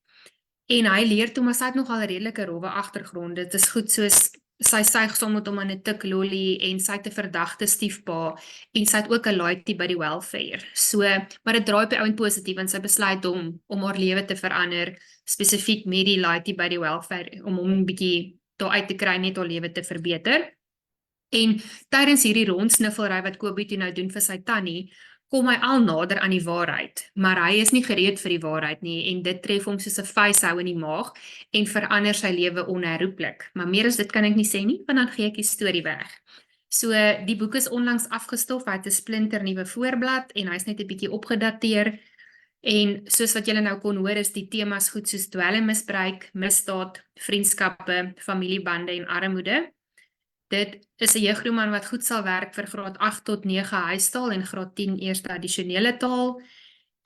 En hy leer toe, maar sy het nogal 'n redelike rowwe agtergrond. Dit is goed soos sy suig saam met hom aan 'n tiklolly en sy het 'n verdagte stiefpa en sy het ook 'n laaitie by die welfare. So, maar dit draai op die ouend positief en sy besluit om haar lewe te verander, spesifiek met die laaitie by die welfare, om hom 'n bietjie daar uit te kry, net haar lewe te verbeter. En tydens hierdie rondsniffelry wat Kobie toe nou doen vir sy tannie, kom hy al nader aan die waarheid, maar hy is nie gereed vir die waarheid nie en dit tref hom soos 'n vuishou in die maag en verander sy lewe onherroepelik. Maar meer as dit kan ek nie sê nie, want dan gee ek die storie weg. So die boek is onlangs afgestof, hy het 'n splinter nuwe voorblad en hy's net 'n bietjie opgedateer. En soos wat julle nou kon hoor, is die temas goed soos dwelmmisbruik, misdaad, vriendskappe, familiebande en armoede. Dit is 'n jeugroman wat goed sal werk vir graad 8 tot 9 huistaal en graad 10 eerste addisionele taal.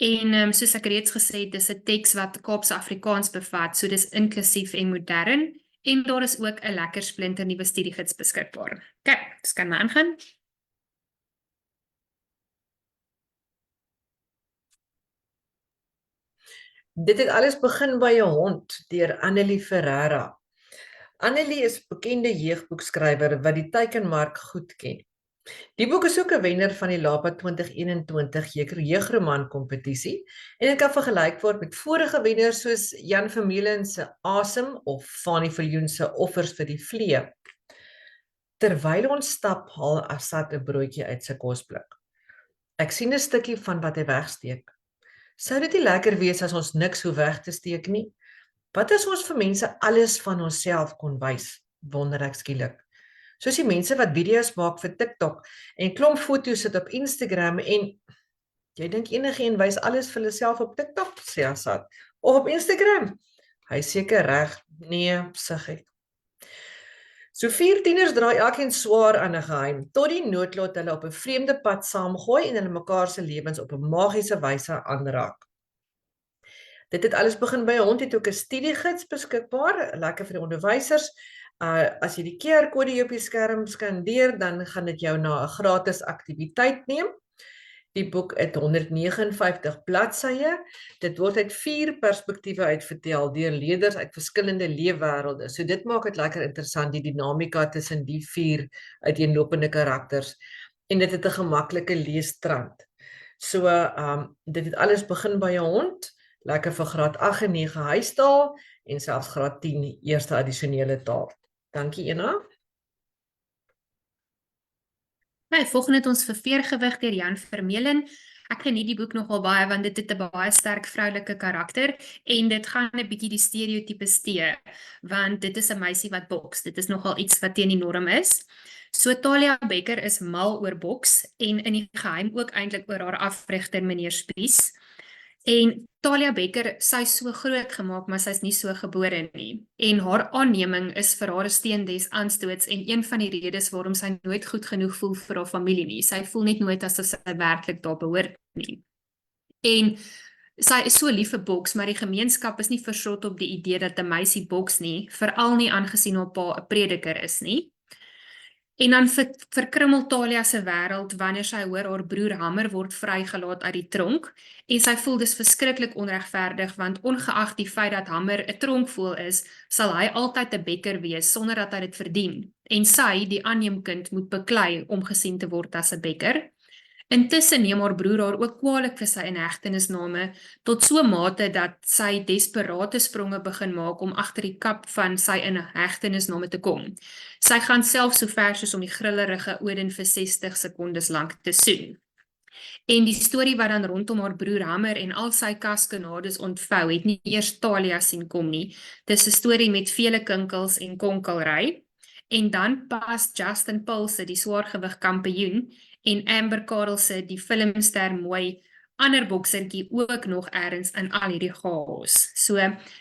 En soos ek reeds gesê het, dis 'n teks wat Kaapse Afrikaans bevat, so dis inklusief en modern. En daar is ook 'n lekker splinternuwe studiegids beskikbaar. OK, dis kan maar aangaan. Dit het alles begin by 'n hond deur Annelie Ferreira. Annelie is 'n bekende jeugboekskrywer wat die teikenmark goed ken. Die boek is ook 'n wenner van die LAPA 2021 jeugroman kompetisie en dit kan vergelyk word met vorige wenners soos Jan Vermeulen se Asem of Fanie Viljoen se Offers vir die Vlee. Terwyl ons stap, haal Assad 'n broodjie uit sy kosblik. Ek sien 'n stukkie van wat hy wegsteek. Sou dit nie lekker wees as ons niks hoef weg te steek nie? Wat as ons vir mense alles van onsself kon wys? Wonder ek skielik. Soos die mense wat video's maak vir TikTok en klomp foto's sit op Instagram en jy dink enigeen wys alles vir hulle self op TikTok, sê Assad, of op Instagram? Hy seker reg, nee, sug ek. So 4 tieners draai elkeen swaar aan 'n geheim, tot die noodlot hulle op 'n vreemde pad saamgooi en hulle mekaar se lewens op 'n magiese wyse aanraak. Dit het alles begin by 'n hond het ook 'n studiegids beskikbaar, lekker vir die onderwysers. As jy die QR-kode hier op die skerm skandeer, dan gaan dit jou na 'n gratis aktiwiteit neem. Die boek het 159 bladsye. Dit word uit 4 perspektiewe uitvertel deur leerders uit verskillende leefwêrelde. So dit maak dit lekker interessant, die dinamika tussen die 4 uiteenlopende karakters. En dit het 'n gemaklike leestrand. So dit het alles begin by 'n hond, lekker vir graad 8 en 9 huistaal en selfs graad 10 eerste addisionele taal. Dankie Ena. Volgende het ons Verveergewig deur Jan Vermeulen. Ek geniet die boek nogal baie want dit het 'n baie sterk vroulike karakter en dit gaan 'n bietjie die stereotypes teë, want dit is 'n meisie wat boks. Dit is nogal iets wat teen die norm is. So Talia Becker is mal oor boks en in die geheim ook eintlik oor haar afrigter meneer Spies. En Talia Becker, sy is so groot gemaak, maar sy is nie so gebore nie. En haar aanneming is vir haar 'n steen des aanstoots en een van die redes waarom sy nooit goed genoeg voel vir haar familie nie. Sy voel net nooit asof sy werklik daar behoort nie. En sy is so lief vir boks, maar die gemeenskap is nie versot op die idee dat 'n meisie boks nie, veral nie aangesien haar pa 'n prediker is nie. En dan verkrummel Talia se wêreld wanneer sy hoor haar broer Hammer word vrygelaat uit die tronk en sy voel dis verskriklik onregverdig want ongeag die feit dat Hammer 'n tronkvoël is, sal hy altyd 'n Becker wees sonder dat hy dit verdien. En sy, die aanneemkind, moet beklei om gesien te word as 'n Becker. Intussen neem haar broer haar ook kwaadlik vir sy inhegtenisname tot so mate dat sy desperate spronge begin maak om agter die kap van sy inhegtenisname te kom. Sy gaan self so ver soos om die grillerige Odin vir 60 sekondes lank te soen. En die storie wat dan rondom haar broer Hammer en al sy kaskenades ontvou, het nie eers Talia sien kom nie. Dis 'n storie met vele kinkels en konkelry. En dan pas Justin Pulse, die swaargewig kampioen, en Amber Karelse, die filmster mooi, ander boksertjie ook nog ergens in al hierdie chaos. So,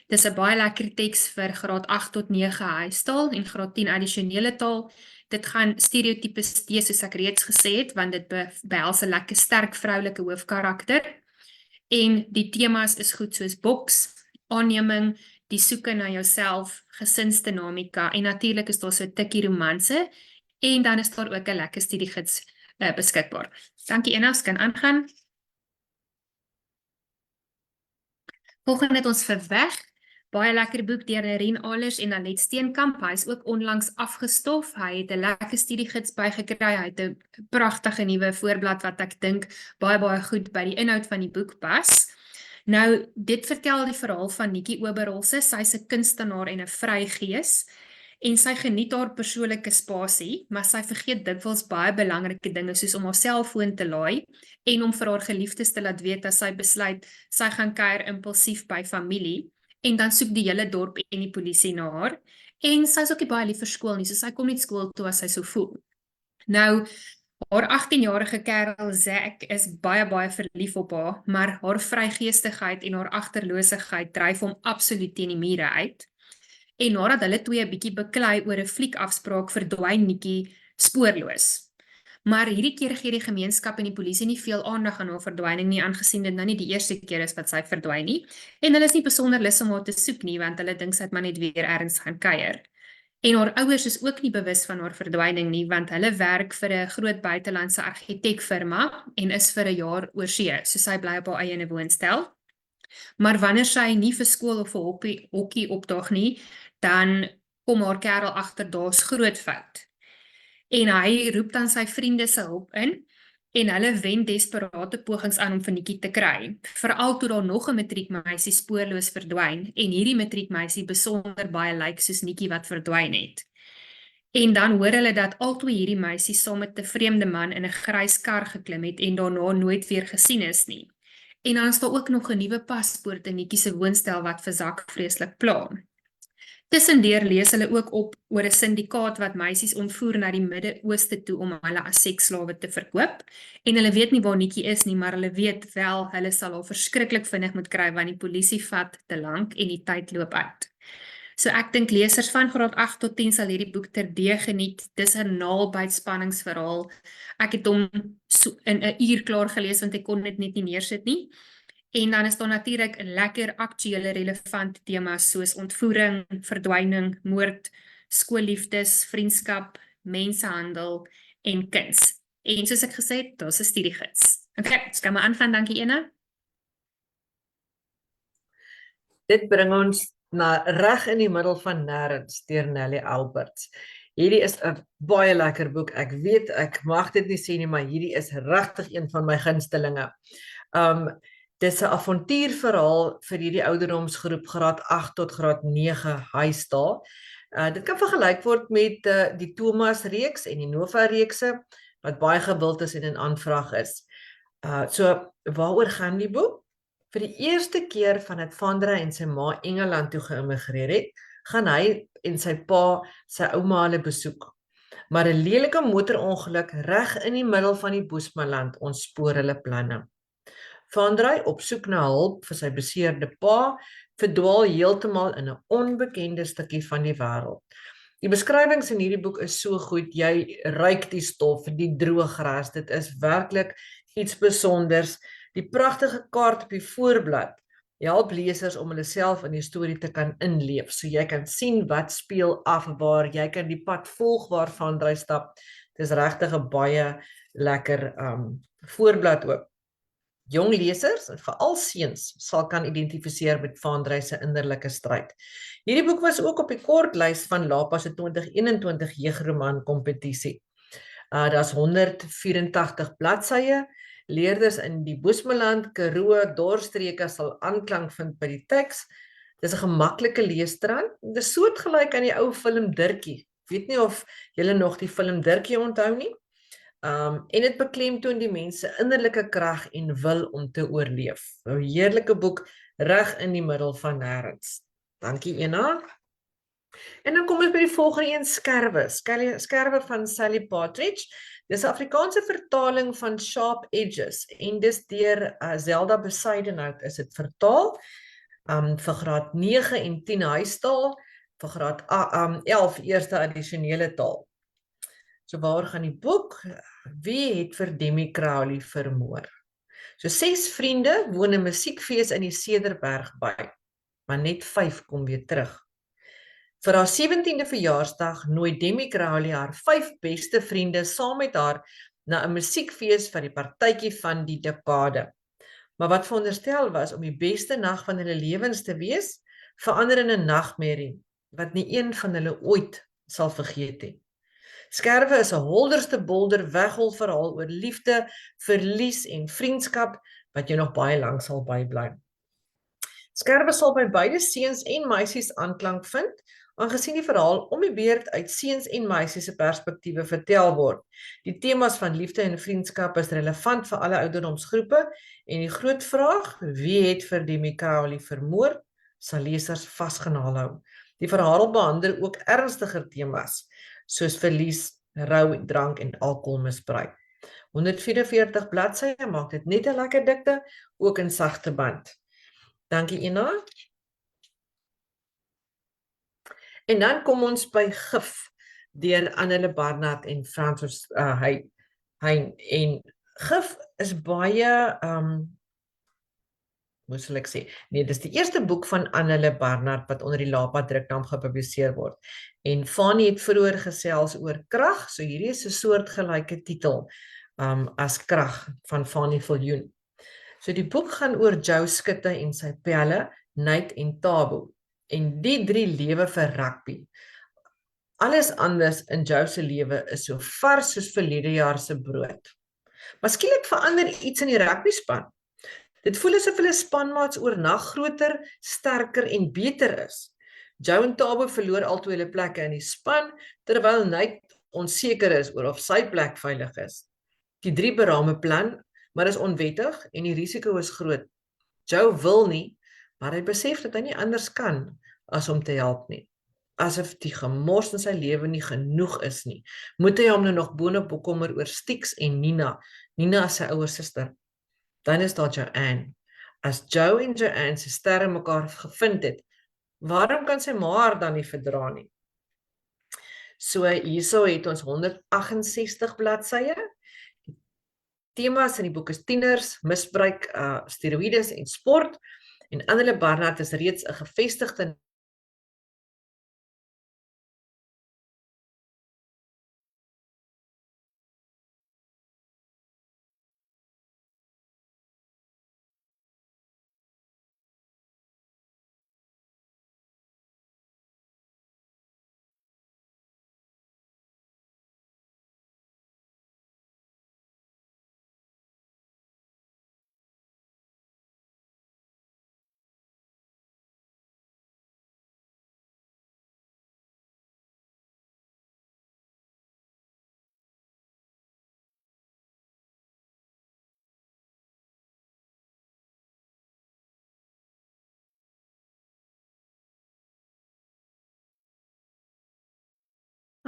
dis 'n baie lekker teks vir graad 8 tot 9 huistaal en graad 10 addisionele taal. Dit gaan stereotypes teë, soos ek reeds gesê het, want dit behels 'n lekker sterk vroulike hoofkarakter. En die temas is goed soos boks, aanneming, die soeke na jouself, gesinsdinamika en natuurlik is daar so 'n tikkie romanse en dan is daar ook 'n lekker studiegids beskikbaar. Dankie Enas, kan aangaan. Volgende het ons Verweg, baie lekker boek deur Nerien Alers en Anet Steenkamp. Hy is ook onlangs afgestof. Hy het 'n lekker studiegids bygekry. Hy het 'n pragtige nuwe voorblad wat ek dink baie goed by die inhoud van die boek pas. Nou, dit vertel die verhaal van Nikki Oberholse. Sy is 'n kunstenaar en 'n vrygees. En sy geniet haar persoonlike spasie, maar sy vergeet dikwels baie belangrike dinge soos om haar selfoon te laai en om vir haar geliefdes te laat weet as sy besluit sy gaan kuier impulsief by familie en dan soek die hele dorp en die polisie na haar. En sy is ook nie baie lief vir skool nie, so sy kom nie skool toe as sy so voel. Nou, haar 18-jarige kerel Zack is baie verlief op haar, maar haar vrygeestigheid en haar agterlosigheid dryf hom absoluut teen die mure uit. En nadat hulle twee 'n bietjie beklei oor 'n fliekafspraak verdwyn Nikki spoorloos. Maar hierdie keer gee die gemeenskap en die polisie nie veel aandag aan haar verdwyning nie, aangesien dit nou nie die eerste keer is wat sy verdwyn nie. En hulle is nie besonder lus om haar te soek nie, want hulle dink sy het maar net weer ergens gaan kuier. En haar ouers is ook nie bewus van haar verdwyning nie, want hulle werk vir 'n groot buitelandse argitekfirma en is vir 'n jaar oorsee, so sy bly op haar eie in 'n woonstel. Maar wanneer sy nie vir skool of vir hokkie opdaag nie, dan kom haar kerel agter daar's groot fout. En hy roep dan sy vriende se hulp in en hulle wend desperate pogings aan om vir Nikkie te kry. Veral toe daar nog 'n matriekmeisie spoorloos verdwyn en hierdie matriekmeisie besonder baie lyk soos Nikkie wat verdwyn het. En dan hoor hulle dat albei hierdie meisies saam met 'n vreemde man in 'n grys kar geklim het en daarna nooit weer gesien is nie. En dan is daar ook nog 'n nuwe paspoort in Nikkie se woonstel wat vir Zak vreeslik pla. Tussendeur lees hulle ook op oor 'n syndikaat wat meisies ontvoer na die Midde-Ooste toe om hulle as seksslawe te verkoop. En hulle weet nie waar Nikkie is nie, maar hulle weet wel hulle sal haar verskriklik vinnig moet kry want die polisie vat te lank en die tyd loop uit. So ek dink lesers van graad 8 tot 10 sal hierdie boek terdee geniet. Dis 'n naalbyt spanningsverhaal. Ek het hom so in 'n uur klaar gelees want ek kon dit net nie neersit nie. En dan is daar natuurlik lekker aktuele relevante temas soos ontvoering, verdwyning, moord, skoolliefdes, vriendskap, mensenhandel en kuns. En soos ek gesê het, daar's 'n studiegids. Okay, so kan maar aangaan, dankie Ena. Dit bring ons na Reg in die middel van nêrens deur Nelly Alberts. Hierdie is 'n baie lekker boek. Ek weet ek mag dit nie sê nie, maar hierdie is regtig een van my gunstelinge. Dit is 'n avontuurverhaal vir hierdie ouderdomsgroep graad 8 tot graad 9 huisdae. Dit kan vergelyk word met die Thomas reeks en die Nova reekse wat baie gewild is en in aanvraag is. So waaroor gaan die boek? Vir die eerste keer vandat Vandrey en sy ma Engeland toe geïmmigreer het, gaan hy en sy pa sy ouma hulle besoek. Maar 'n lelike motorongeluk reg in die middel van die Boesmanland ontspoor hulle planne. Vandrey, op soek na hulp vir sy beseerde pa, verdwaal heeltemal in 'n onbekende stukkie van die wêreld. Die beskrywings in hierdie boek is so goed, jy ruik die stof, die droë gras, dit is werklik iets besonders. Die pragtige kaart op die voorblad help lesers om hulle self in die storie te kan inleef, so jy kan sien wat speel af waar, jy kan die pad volg waar Vandrey stap. Dit is regtig 'n baie lekker voorblad ook. Jong lesers, en veral seuns, sal kan identifiseer met Vandrey se innerlike stryd. Hierdie boek was ook op die kortlys van LAPA se 2021 jeugroman kompetisie. Daar's 184 bladsye. Leerders in die Boesmanland, Karoo, dorpsstreke sal aanklank vind by die teks. Dis 'n gemaklike leesstrand. Dit is soortgelyk aan die ou film Dirkie. Ek weet nie of julle nog die film Dirkie onthou nie. En dit beklemtoon die mens se innerlike krag en wil om te oorleef. 'n Heerlike boek reg in die middel van nêrens. Dankie Ena. En dan kom ons by die volgende een, Skerwe. Skerwe van Sally Partridge. Dis 'n Afrikaanse vertaling van Sharp Edges en dis deur Zelda Besuidenhout is dit vertaal vir graad 9 en 10 huistaal, vir graad 11 eerste addisionele taal. So waar gaan die boek? Wie het vir Demi Crowley vermoor? So 6 vriende woon 'n musiekfees in die Cederberg by, maar net 5 kom weer terug. Vir haar 17de verjaarsdag nooi Demi Crowley haar 5 beste vriende saam met haar na 'n musiekfees vir die partytjie van die dekade. Maar wat veronderstel was om die beste nag van hulle lewens te wees, verander in 'n nagmerrie wat nie een van hulle ooit sal vergeet nie. Skerwe is 'n holderste bolder weghol verhaal oor liefde, verlies en vriendskap wat jou nog baie lank sal bybly. Skerwe sal by beide seuns en meisies aanklank vind, aangesien die verhaal om die beurt uit seuns en meisies se perspektiewe vertel word. Die temas van liefde en vriendskap is relevant vir alle ouderdomsgroepe en die groot vraag, wie het vir Demi Crowley vermoor, sal lesers vasgenaal hou. Die verhaal behandel ook ernstiger temas, soos verlies, rou, drank en alkoholmisbruik. 144 bladsye maak dit net 'n lekker dikte, ook in sagte band. Dankie Ena. En dan kom ons by Gif deur Annele Barnard en Francis Hy. En gif is baie hoe sal ek sê? Nee, dis die eerste boek van Annele Barnard wat onder die Lapa druknaam gepubliseer word. En Fanny het vroeër gesels oor krag, so hierdie is 'n soortgelyke titel as krag van Fanny Viljoen. So die boek gaan oor Joe Skutte en sy pelle, Nate en Tabo. En die drie lewe vir rugby. Alles anders in Joe se lewe is so vars soos verlede jaar se brood. Maar skielik verander iets in die rugbyspan. Dit voel asof hulle spanmaats oornag groter, sterker en beter is. Joe en Tabo verloor altoe hulle plekke in die span, terwyl Nate onseker is oor of sy plek veilig is. Die drie beraam 'n plan, maar is onwettig en die risiko is groot. Joe wil nie, maar hy besef dat hy nie anders kan as om te help nie. Asof die gemors in sy lewe nie genoeg is nie, moet hy hom nou nog boonop bekommer oor Stix en Nina. Nina is sy ouer suster. Dan is daar Joanne. As Joe en Joanne se sterre mekaar gevind het, waarom kan sy ma haar dan nie verdra nie? So hierso het ons 168 bladsye. Die temas in die boek is tieners, misbruik, steroïdes en sport. En Annele Barnard is reeds 'n gevestigde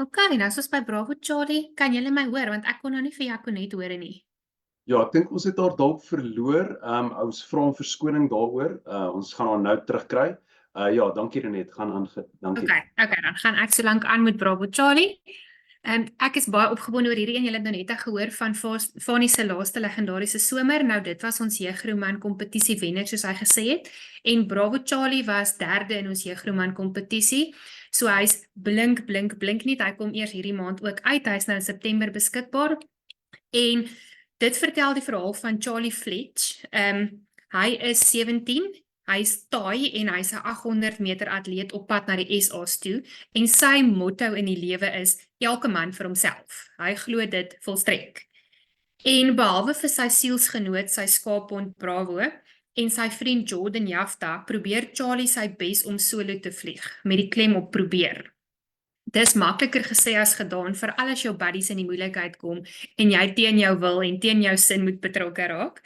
Okay, nou soos by Bravo Charlie, kan julle my hoor want ek kon nou nie vir Jaco net hoor nie. Ja, ek dink ons het haar dalk verloor. Ons vra om verskoning daaroor. Ons gaan haar nou terugkry. Ja, dankie Renet, gaan aan. Dankie. Okay, dan gaan ek so lank aan met Bravo Charlie. Ek is baie opgewonde oor hierdie een. Julle het nou net gehoor van Fanny se laaste legendariese somer. Nou dit was ons jeugroman kompetisie wenner soos hy gesê het. En Bravo Charlie was derde in ons jeugroman kompetisie. So hy's blink nie. Hy kom eers hierdie maand ook uit. Hy's nou in September beskikbaar. En dit vertel die verhaal van Charlie Fletch. Hy is 17. Hy's taai en hy's 'n 800 meter atleet op pad na die SA's toe en sy motto in die lewe is elke man vir homself. Hy glo dit volstrek. En behalwe vir sy sielsgenoot, sy skaaphond Bravo en sy vriend Jordan Jafta, probeer Charlie sy bes om solo te vlieg met die klem op probeer. Dis makliker gesê as gedaan, veral as jou buddies in die moeilikheid kom en jy teen jou wil en teen jou sin moet betrokke raak.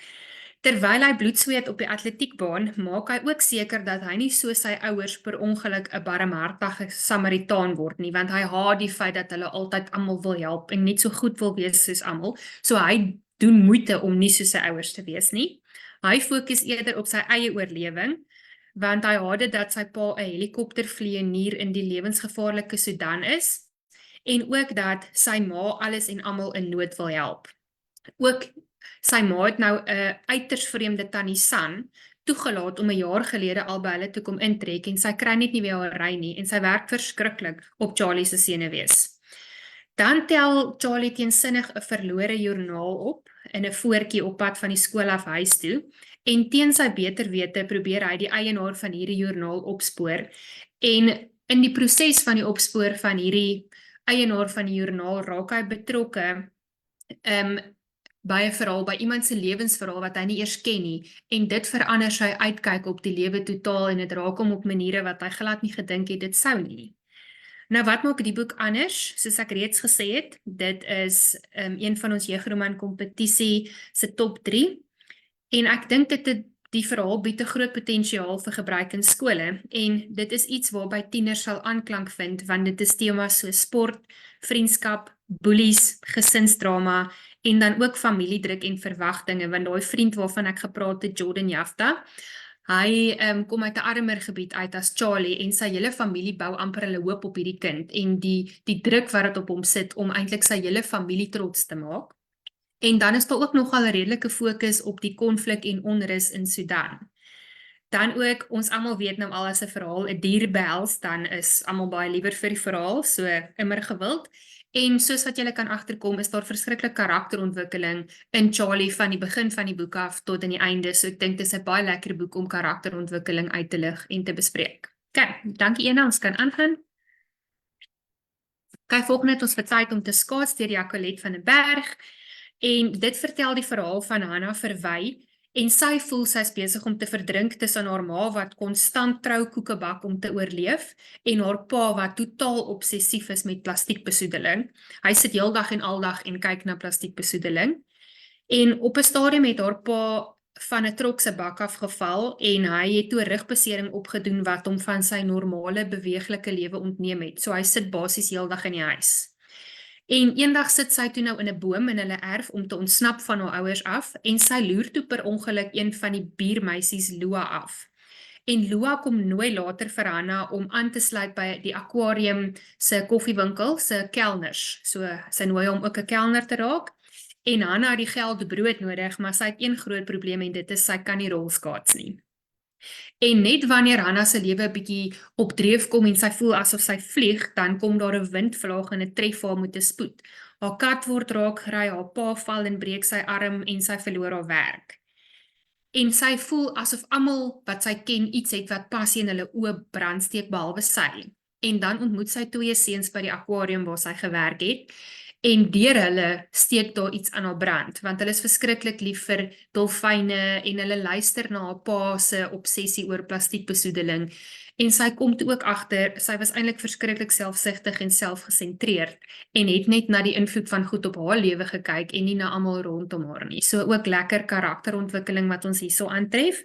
Terwyl hy bloedsweet op die atletiekbaan, maak hy ook seker dat hy nie so sy ouers per ongeluk 'n barmhartige Samaritaan word nie, want hy haat die feit dat hulle altyd almal wil help en net so goed wil wees soos almal. So hy doen moeite om nie soos sy ouers te wees nie. Hy fokus eerder op sy eie oorlewing, want hy haat dit dat sy pa 'n helikoptervlieënier in die lewensgevaarlike Sudan is en ook dat sy ma alles en almal in nood wil help. Ook sy ma het nou 'n uiters vreemde tannie San toegelaat om 'n jaar gelede al by hulle toe kom intrek en sy kry net nie weer haar ry nie en sy werk verskriklik op Charlie se senuwees. Dan tel Charlie teensinnig 'n verlore joernaal op in 'n voertjie op pad van die skool af huis toe en teen sy beter wete probeer hy die eienaar van hierdie joernaal opspoor en in die proses van die opspoor van hierdie eienaar van die joernaal raak hy betrokke by 'n verhaal, by iemand se lewensverhaal wat hy nie eers ken nie en dit verander sy uitkyk op die lewe totaal en dit raak hom op maniere wat hy glad nie gedink het dit sou nie. Nou wat maak die boek anders? Soos ek reeds gesê het, dit is een van ons jeugroman kompetisie se top 3 en ek dink die verhaal bied 'n groot potensiaal vir gebruik in skole en dit is iets waarby tieners sal aanklank vind want dit is temas so sport, vriendskap, boelies, gesinsdrama en dan ook familiedruk en verwagtinge want daai vriend waarvan ek gepraat het, Jordan Jafta, hy kom uit 'n armer gebied uit as Charlie en sy hele familie bou amper hulle hoop op hierdie kind en die druk wat dit op hom sit om eintlik sy hele familie trots te maak. En dan is daar ook nogal 'n redelike fokus op die konflik en onrus in Sudan. Dan ook, ons almal weet nou al as 'n verhaal 'n dier behels, dan is almal baie liewer vir die verhaal, so immer gewild. En soos wat julle kan agterkom, is daar verskriklik karakterontwikkeling in Charlie van die begin van die boek af tot aan die einde. So ek dink dis 'n baie lekker boek om karakterontwikkeling uit te lig en te bespreek. Okay, dankie Ena, ons kan aangaan. Okay, volgende het ons tyd om te skaats deur Jacolet van 'n Berg. En dit vertel die verhaal van Hanna Verwy. En sy voel sy is besig om te verdrink tussen haar ma wat konstant troukoeke bak om te oorleef en haar pa wat totaal obsessief is met plastiekbesoedeling. Hy sit heeldag en aldag en kyk na plastiekbesoedeling. En op 'n stadium het haar pa van 'n trok se bak afgeval en hy het toe rugbesering opgedoen wat hom van sy normale beweeglike lewe ontneem het. So hy sit basies heeldag in die huis. En eendag sit sy toe nou in 'n boom in hulle erf om te ontsnap van haar ouers af en sy loer toe per ongeluk een van die buurmeisies Lua af. En Lua kom nooi later vir Hanna om aan te sluit by die aquarium se koffiewinkel se kelners. So sy nooi hom ook 'n kelner te raak. En Hanna het die geld brood nodig, maar sy het een groot probleem en dit is sy kan nie rolskaats nie. En net wanneer Hanna se lewe 'n bietjie op dreef kom en sy voel asof sy vlieg, dan kom daar 'n windvlaag en dit tref haar met 'n spoed. Haar kat word raak gery, haar pa val en breek sy arm en sy verloor haar werk. En sy voel asof almal wat sy ken iets het wat passie in hulle oë brandsteek behalwe sy. En dan ontmoet sy twee seuns by die aquarium waar sy gewerk het. En deur hulle steek daar iets aan haar brand, want hulle is verskriklik lief vir dolfyne en hulle luister na haar pa se obsessie oor plastiekbesoedeling. En sy kom toe ook agter, sy was eintlik verskriklik selfsugtig en selfgesentreerd en het net na die invloed van goed op haar lewe gekyk en nie na almal rondom haar nie. So ook lekker karakterontwikkeling wat ons hierso aantref.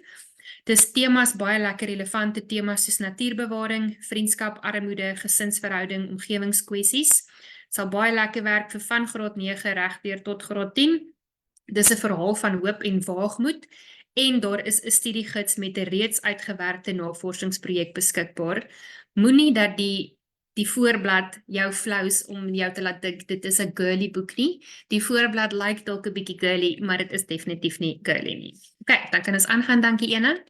Dis temas, baie lekker relevante temas soos natuurbewaring, vriendskap, armoede, gesinsverhouding, omgewingskwessies. Sal baie lekker werk vir van graad 9 regdeur tot graad 10. Dis 'n verhaal van hoop en waagmoed en daar is 'n studiegids met 'n reeds uitgewerkte navorsingsprojek beskikbaar. Moenie dat die voorblad jou flous om jou te laat dink dit is 'n girly boek nie. Die voorblad lyk dalk 'n bietjie girly, maar dit is definitief nie girly nie. Okay, dan kan ons aangaan, dankie Ena.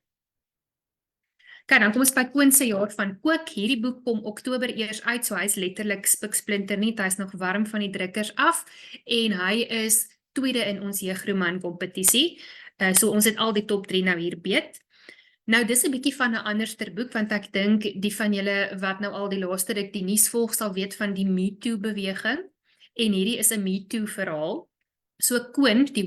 Okay, dan kom ons by Koen se jaar van kook. Hierdie boek kom Oktober eers uit, so hy is letterlik spiksplinter nie. Hy is nog warm van die drukkers af en hy is tweede in ons jeugroman kompetisie. So ons het al die top 3 nou hier beet. Nou dis 'n bietjie van 'n anderster boek want ek dink die van julle wat nou al die laaste ruk die nuus volg sal weet van die Me Too beweging en hierdie is 'n Me Too verhaal. So Koen, die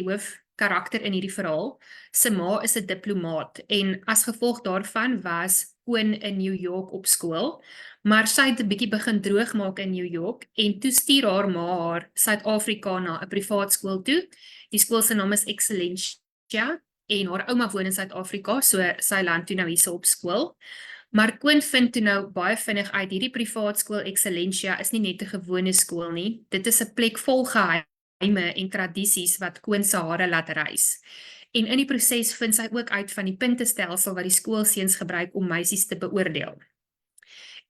hoofkarakter in hierdie verhaal, se ma is 'n diplomaat en as gevolg daarvan was Koen in New York op skool, maar sy het 'n bietjie begin droog maak in New York en toe stuur haar ma haar Suid-Afrika na 'n privaat skool toe. Die skool se naam is Excellentia en haar ouma woon in Suid-Afrika, so sy land toe nou hierso op skool. Maar Koen vind toe nou baie vinnig uit hierdie privaat skool Excellentia is nie net 'n gewone skool nie. Dit is 'n plek vol geheime en tradisies wat Koen se hare laat rys. En in die proses vind sy ook uit van die puntestelsel wat die skoolseuns gebruik om meisies te beoordeel.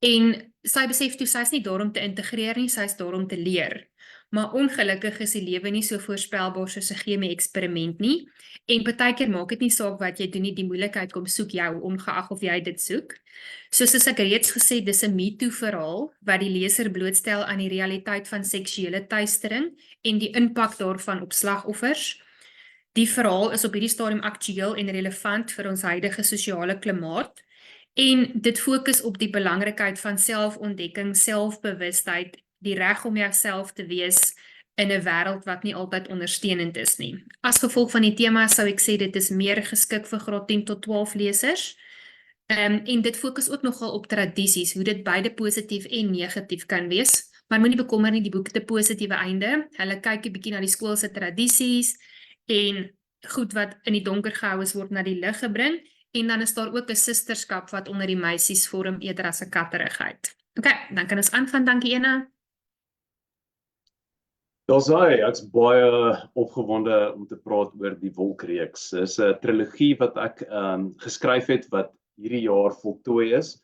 En sy besef toe sy is nie daar om te integreer nie, sy is daar om te leer. Maar ongelukkig is die lewe nie so voorspelbaar soos 'n chemie-eksperiment nie. En partykeer maak dit nie saak wat jy doen nie, die moeilikheid kom soek jou, ongeag of jy dit soek. Soos ek reeds gesê, dis 'n Me Too verhaal wat die leser blootstel aan die realiteit van seksuele teistering en die impak daarvan op slagoffers. Die verhaal is op hierdie stadium aktueel en relevant vir ons huidige sosiale klimaat. En dit fokus op die belangrikheid van selfontdekking, selfbewustheid, die reg om jouself te wees in 'n wêreld wat nie altyd ondersteunend is nie. As gevolg van die tema sou ek sê dit is meer geskik vir graad 10 tot 12 lesers. En dit fokus ook nogal op tradisies, hoe dit beide positief en negatief kan wees. Maar moenie bekommer nie, die boek het 'n positiewe einde. Hulle kyk 'n bietjie na die skool se tradisies en goed wat in die donker gehou is word na die lig gebring. En dan is daar ook 'n sisterskap wat onder die meisies vorm eerder as 'n katterigheid. Okay, dan kan ons aangaan, dankie Ena. Daar's ek's baie opgewonde om te praat oor die Wolkreeks. Dis 'n trilogie wat ek geskryf het wat hierdie jaar voltooi is.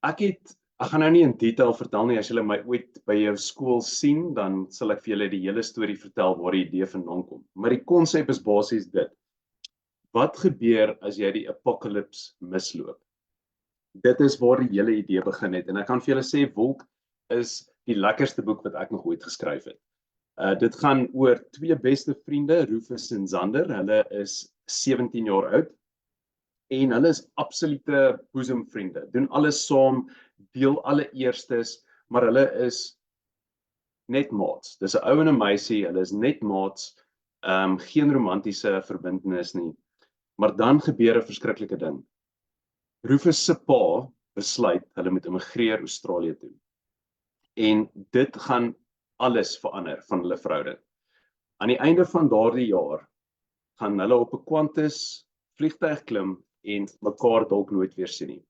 Ek het Ek gaan nou nie in detail vertel nie, as julle my ooit by jou skool sien, dan sal ek vir julle die hele storie vertel waar die idee vandaan kom. Maar die konsep is basies dit. Wat gebeur as jy die apocalypse misloop? Dit is waar die hele idee begin het, en ek kan vir julle sê, Wolk is die lekkerste boek wat ek nog ooit geskryf het. Dit gaan oor twee beste vriende, Rufus en Xander. Hulle is 17 jaar oud, en hulle is absolute boesemvriende, doen alles saam, deel alle eerstes, maar hulle is net maats. Dis 'n ou en 'n meisie, hulle is net maats, geen romantiese verbintenis nie. Maar dan gebeur 'n verskriklike ding. Rufus se pa besluit hulle moet immigreer Australië toe. En dit gaan alles verander van hulle verhouding. Aan die einde van daardie jaar gaan hulle op 'n Qantas vliegtuig klim en mekaar dalk nooit weer sien nie.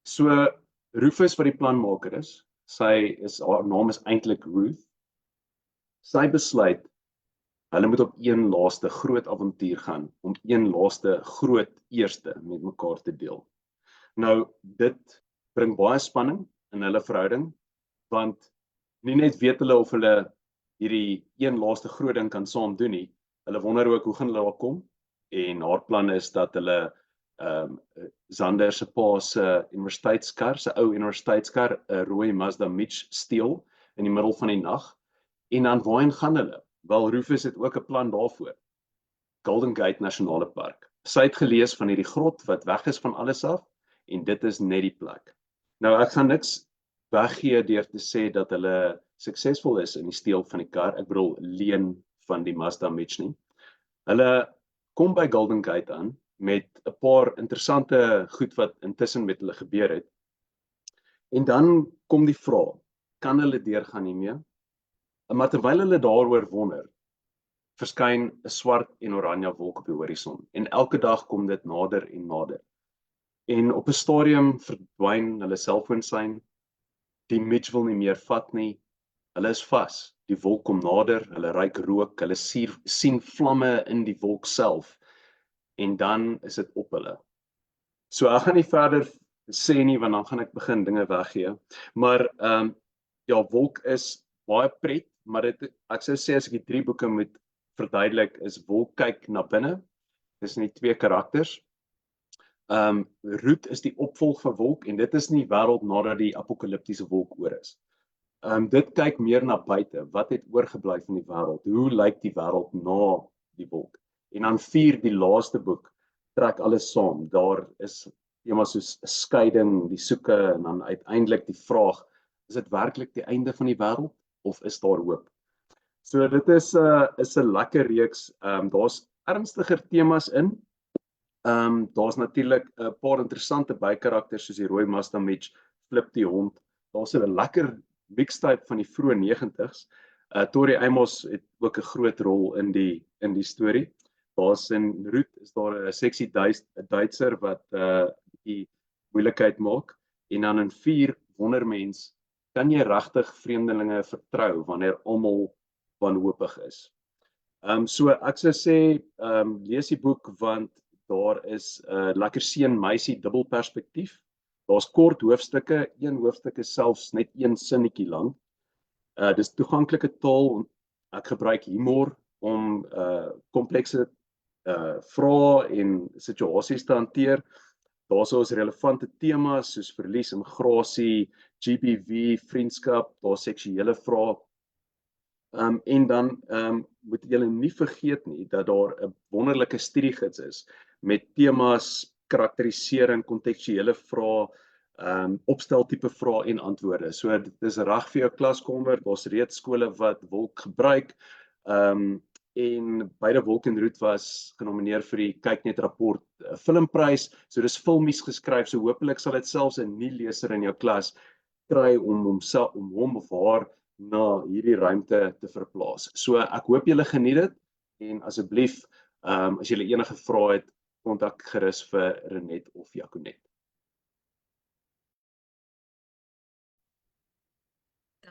So Rufus wat die planmaker is, haar naam is eintlik Ruth. Sy besluit hulle moet op een laaste groot avontuur gaan om een laaste groot eerste met mekaar te deel. Nou dit bring baie spanning in hulle verhouding, want nie net weet hulle of hulle hierdie een laaste groot ding kan saam doen nie, hulle wonder ook hoe gaan hulle daar kom, en haar plan is dat hulle Xander se pa se universiteitskar, se ou universiteitskar, 'n rooi Mazda Mitch steel in die middel van die nag, en dan waarheen gaan hulle? Wel, Rufus het ook 'n plan daarvoor. Golden Gate Nasionale Park. Sy het gelees van hierdie grot wat weg is van alles af, en dit is net die plek. Nou, ek gaan niks weggee deur te sê dat hulle suksesvol is in die steel van die kar, ek bedoel leen van die Mazda Mitch nie. Hulle kom by Golden Gate aan met 'n paar interessante goed wat intussen met hulle gebeur het. En dan kom die vraag, kan hulle deurgaan hiermee? Maar terwyl hulle daaroor wonder, verskyn 'n swart en oranje wolk op die horison, en elke dag kom dit nader en nader. En op 'n stadium verdwyn hulle selfoonsein, die Mitch wil nie meer vat nie, hulle is vas, die wolk kom nader, hulle ruik rook, hulle sien vlamme in die wolk self, en dan is dit op hulle. So ek gaan nie verder sê nie, want dan gaan ek begin dinge weggee, maar ja, wolk is baie pret, maar ek sou sê as ek die 3 boeke moet verduidelik, is wolk kyk na binne, dis nie 2 karakters. Ruth is die opvolg van wolk, en dit is nie wêreld nadat die apokaliptiese wolk oor is. Dit kyk meer na buite, wat het oorgebly van die wêreld, hoe lyk die wêreld na die wolk. En dan 4, die laaste boek, trek alles saam, daar is temas soos 'n skeiding, die soeke, en dan uiteindelik die vraag, is dit werklik die einde van die wêreld, of is daar hoop? So dit is 'n lekker reeks, daar's ernstiger temas in, daar's natuurlik 'n paar interessante bykarakters soos die rooi Mazda Mitch, Flip die hond, daar's 'n lekker mixtape van die vroeë 90's, Tori Amos het ook 'n groot rol in die storie. Daar's in Ruth is daar 'n seksie Duitser wat die moeilikheid maak, en dan in 4 wonder mens, kan jy regtig vreemdelinge vertrou wanneer almal wanhoopig is? So ek sou sê, lees die boek, want daar is 'n lekker seun-meisie dubbelperspektief. Daar's kort hoofstukke, een hoofstuk is selfs net 1 sinnetjie lank. Dis toeganklike taal, ek gebruik humor om komplekse vrae en situasies te hanteer. Daar's ons relevante temas soos verlies, immigrasie, GBV, vriendskap, daar's seksuele vrae. En dan moet julle nie vergeet nie dat daar 'n wonderlike studiegids is met temas, karakterisering, kontekstuele vrae, opsteltipe vrae en antwoorde. So dit is reg vir jou klaskamer, daar's reeds skole wat wolk gebruik. En beide Wolk en Ruth was genomineer vir die Kyknet rapport filmprys. So dis filmies geskryf, so hopelik sal dit selfs 'n nuwe leser in jou klas kry om hom of haar na hierdie ruimte te verplaas. So ek hoop julle geniet dit, en asseblief, as julle enige vrae het, kontak gerus vir Renet of Jaconet.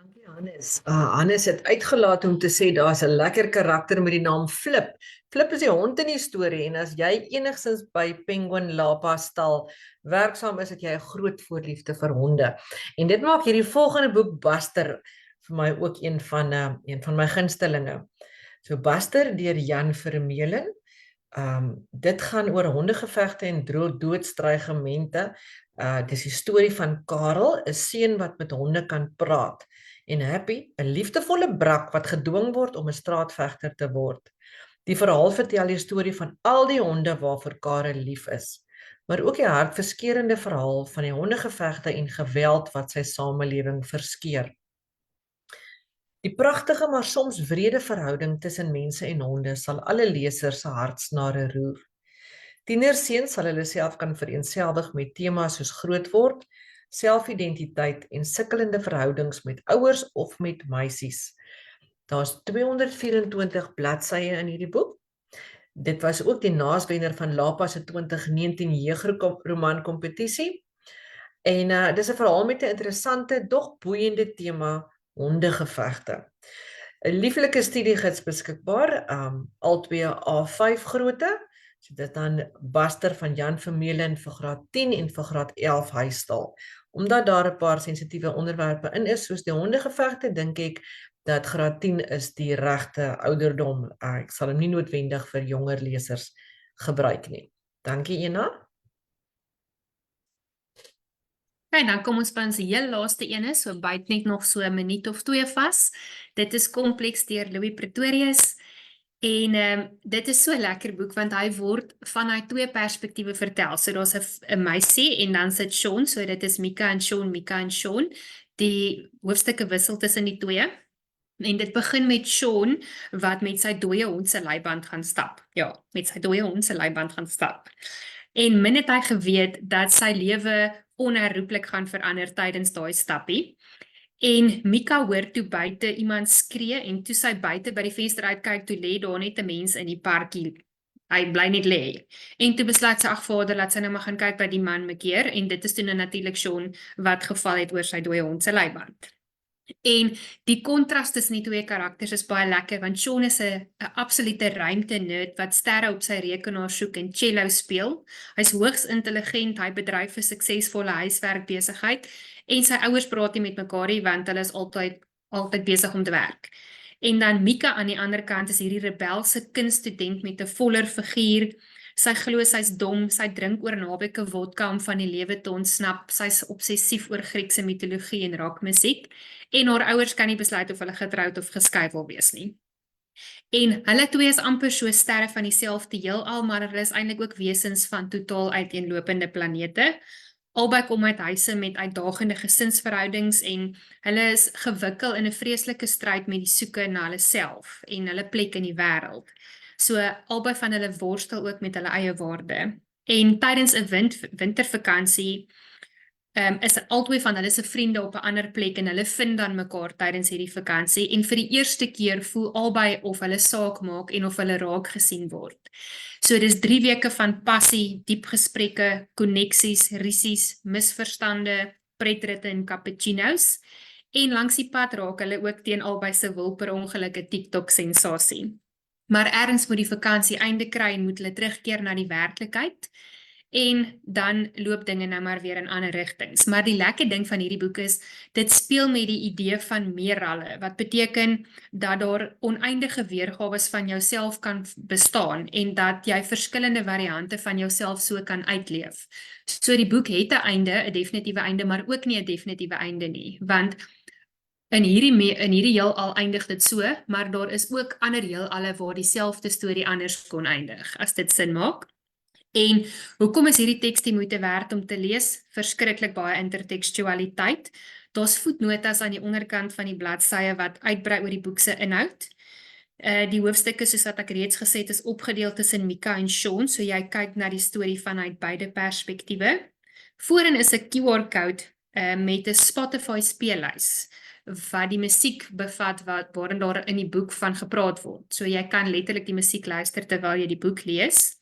Dankie Hannes. Hannes het uitgelaat om te sê daar's 'n lekker karakter met die naam Flip. Flip is die hond in die storie en as jy enigstens by Penguin Lapa stal werksaam is, het jy 'n groot voorliefde vir honde. En dit maak hierdie volgende boek Buster vir my ook een van my gunstelinge. So Buster deur Jan Vermeulen. Dit gaan oor hondegevegte en doodstrygemente. Dis die storie van Karel, 'n seun wat met honde kan praat, en Happy, 'n liefdevolle brak wat gedwing word om 'n straatvegter te word. Die verhaal vertel die storie van al die honde waarvoor Karel lief is, maar ook die hartverskeurende verhaal van die hondegevegte en geweld wat sy samelewing verskeer. Die pragtige maar soms wrede verhouding tussen mense en honde sal alle lesers se hartsnare roer. Tienerseuns sal hulle self kan vereenselwig met temas soos groot word, selfidentiteit en sukkelende verhoudings met ouers of met meisies. Daar's 224 bladsye in hierdie boek. Dit was ook die naaswenner van Lapa se 2019 jeugroman kompetisie. En dis 'n verhaal met 'n interessante, dog boeiende tema, hondegevegte. 'n Lieflike studiegids beskikbaar, albei A5 grootte. So dit dan Buster van Jan Vermeulen vir graad 10 en vir graad 11 huistaal. Omdat daar 'n paar sensitiewe onderwerpe in is, soos die hondegevegte, dink ek dat graad 10 is die regte ouderdom. Ek sal hom nie noodwendig vir jonger lesers gebruik nie. Dankie Ena. En dan kom ons by ons heel laaste ene, so byt net nog so 'n minuut of 2 vas. Dit is Kompleks deur Louis Pretorius. En dit is so 'n lekker boek, want hy word vanuit 2 perspektiewe vertel. So daar's 'n meisie en dan sit Sean, so dit is Mika en Sean. Die hoofstukke wissel tussen die 2. En dit begin met Sean, wat met sy dooie hond se leiband gaan stap. Ja, met sy dooie hond se leiband gaan stap. En min het hy geweet dat sy lewe onherroepelik gaan verander tydens daai stappie. En Mika hoor toe buite iemand skree en toe sy buite by die venster uitkyk, toe lê daar net 'n mens in die parkie. Hy bly net lê. En toe besluit sy, ag vader, laat sy nou maar gaan kyk by die man mekeer, en dit is toe natuurlik Sean wat geval het oor sy dooie hond se leiband. En die kontras tussen die 2 karakters is baie lekker, want Sean is 'n absolute ruimte-nerd wat sterre op sy rekenaar soek en cello speel. Hy's hoogs intelligent, hy bedryf 'n suksesvolle huiswerkbesigheid en sy ouers praat nie met mekaar nie, want hulle is altyd besig om te werk. En dan Mika aan die ander kant is hierdie rebelse kunststudent met 'n voller figuur. Sy glo sy's dom, sy drink oor naweke vodka om van die lewe te ontsnap, sy's obsessief oor Griekse mitologie en rockmusiek, en haar ouers kan nie besluit of hulle getroud of geskei wil wees nie. En hulle 2 is amper so sterre van dieselfde heelal, maar hulle is eintlik ook wesens van totaal uiteenlopende planete. Albei kom uit huise met uitdagende gesinsverhoudings en hulle is gewikkel in 'n vreeslike stryd met die soeke na hulle self en hulle plek in die wêreld. So albei van hulle worstel ook met hulle eie waarde. En tydens 'n wintervakansie is albei van hulle se vriende op 'n ander plek en hulle vind dan mekaar tydens hierdie vakansie, en vir die eerste keer voel albei of hulle saak maak en of hulle raak gesien word. So dis 3 weke van passie, diep gesprekke, koneksies, risies, misverstande, pretritte en cappuccino's, en langs die pad raak hulle ook teen albei se wil per ongeluk 'n TikTok sensasie. Maar ergens moet die vakansie einde kry en moet hulle terugkeer na die werklikheid, en dan loop dinge nou maar weer in ander rigtings. Maar die lekker ding van hierdie boek is, dit speel met die idee van meerralle, wat beteken dat daar oneindige weergawes van jouself kan bestaan, en dat jy verskillende variante van jouself so kan uitleef. So die boek het 'n einde, 'n definitiewe einde, maar ook nie 'n definitiewe einde nie, want in hierdie heelal eindig dit so, maar daar is ook ander heelalle waar dieselfde storie anders kon eindig, as dit sin maak. En hoekom is hierdie teks die moeite werd om te lees? Verskriklik baie intertekstualiteit. Daar's voetnotas aan die onderkant van die bladsye wat uitbrei oor die boek se inhoud. Die hoofstukke, soos wat ek reeds gesê het, is opgedeel tussen Mika en Sean, so jy kyk na die storie vanuit beide perspektiewe. Voorin is 'n QR-code met 'n Spotify speellys wat die musiek bevat waarin daar in die boek van gepraat word. So jy kan letterlik die musiek luister terwyl jy die boek lees.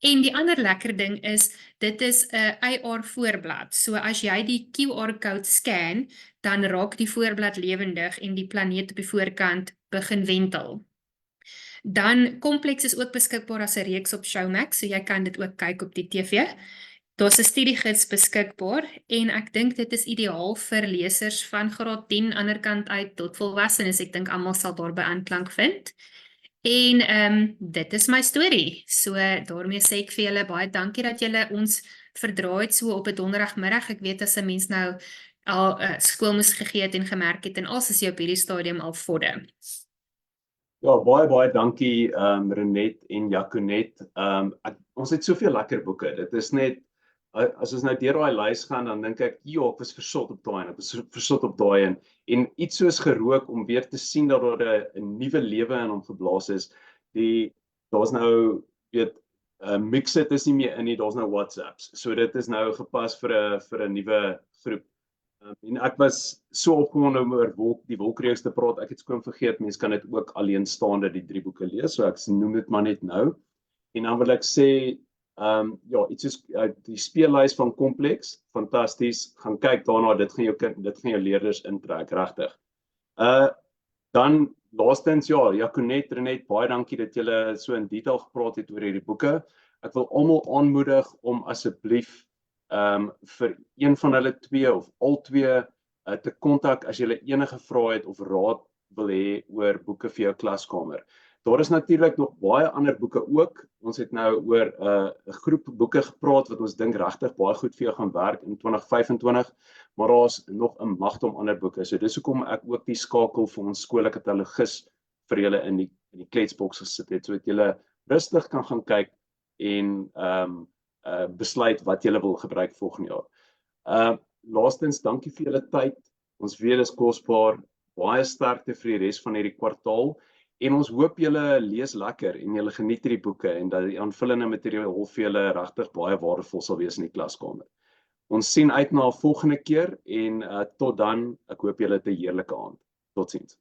En die ander lekker ding is, dit is 'n AR voorblad. So as jy die QR-code scan, dan raak die voorblad lewendig en die planeet op die voorkant begin wentel. Dan Complex is ook beskikbaar as 'n reeks op Showmax, so jy kan dit ook kyk op die TV. Daar's 'n studiegids beskikbaar en ek dink dit is ideaal vir lesers van graad 10 anderkant uit tot volwassenes. Ek dink almal sal daarby aanklank vind. En dit is my storie. So daarmee sê ek vir julle baie dankie dat julle ons verdraai het so op 'n donderdagmiddag. Ek weet as 'n mens nou al skool moes gegee het en gemerk het en als is jy op hierdie stadium al vorder. Ja, baie dankie Renet en Jaconet. Ons het soveel lekker boeke. Dit is net as ons nou deur daai lys gaan, dan dink ek, ja, ek was versot op daai en ek was versot op daai en iets soos gerook om weer te sien dat daar 'n nuwe lewe in hom geblaas is. Daar's nou weet Mixit is nie meer in nie, daar's nou WhatsApps. So dit is nou gepas vir 'n nuwe groep. En ek was so opgewonde om oor die wolkreeks te praat. Ek het skoon vergeet, mense kan dit ook alleenstaande die 3 boeke lees, so ek noem dit maar net nou. En dan wil ek sê ja, iets soos die speellys van Complex, fantasties. Gaan kyk daarna, dit gaan jou leerders intrek, regtig. Dan laastens ja, Jaconet, Renet, baie dankie dat julle so in detail gepraat het oor hierdie boeke. Ek wil almal aanmoedig om asseblief vir een van hulle 2 of al 2 te kontak as jy enige vrae het of raad wil hê oor boeke vir jou klaskamer. Daar is natuurlik nog baie ander boeke ook. Ons het nou oor 'n groep boeke gepraat wat ons dink regtig baie goed vir jou gaan werk in 2025, maar daar's nog 'n magdom ander boeke. So dis hoekom ek ook die skakel vir ons skoolkatalogus vir julle in die kletsboks gesit het, sodat julle rustig kan gaan kyk en besluit wat julle wil gebruik volgende jaar. Laastens, dankie vir julle tyd. Ons weet dis kosbaar. Baie sterkte vir die res van hierdie kwartaal. En ons hoop julle lees lekker en julle geniet hierdie boeke en dat die aanvullende materiaal vir julle regtig baie waardevol sal wees in die klaskamer. Ons sien uit na 'n volgende keer en tot dan, ek hoop julle het 'n heerlike aand. Totsiens.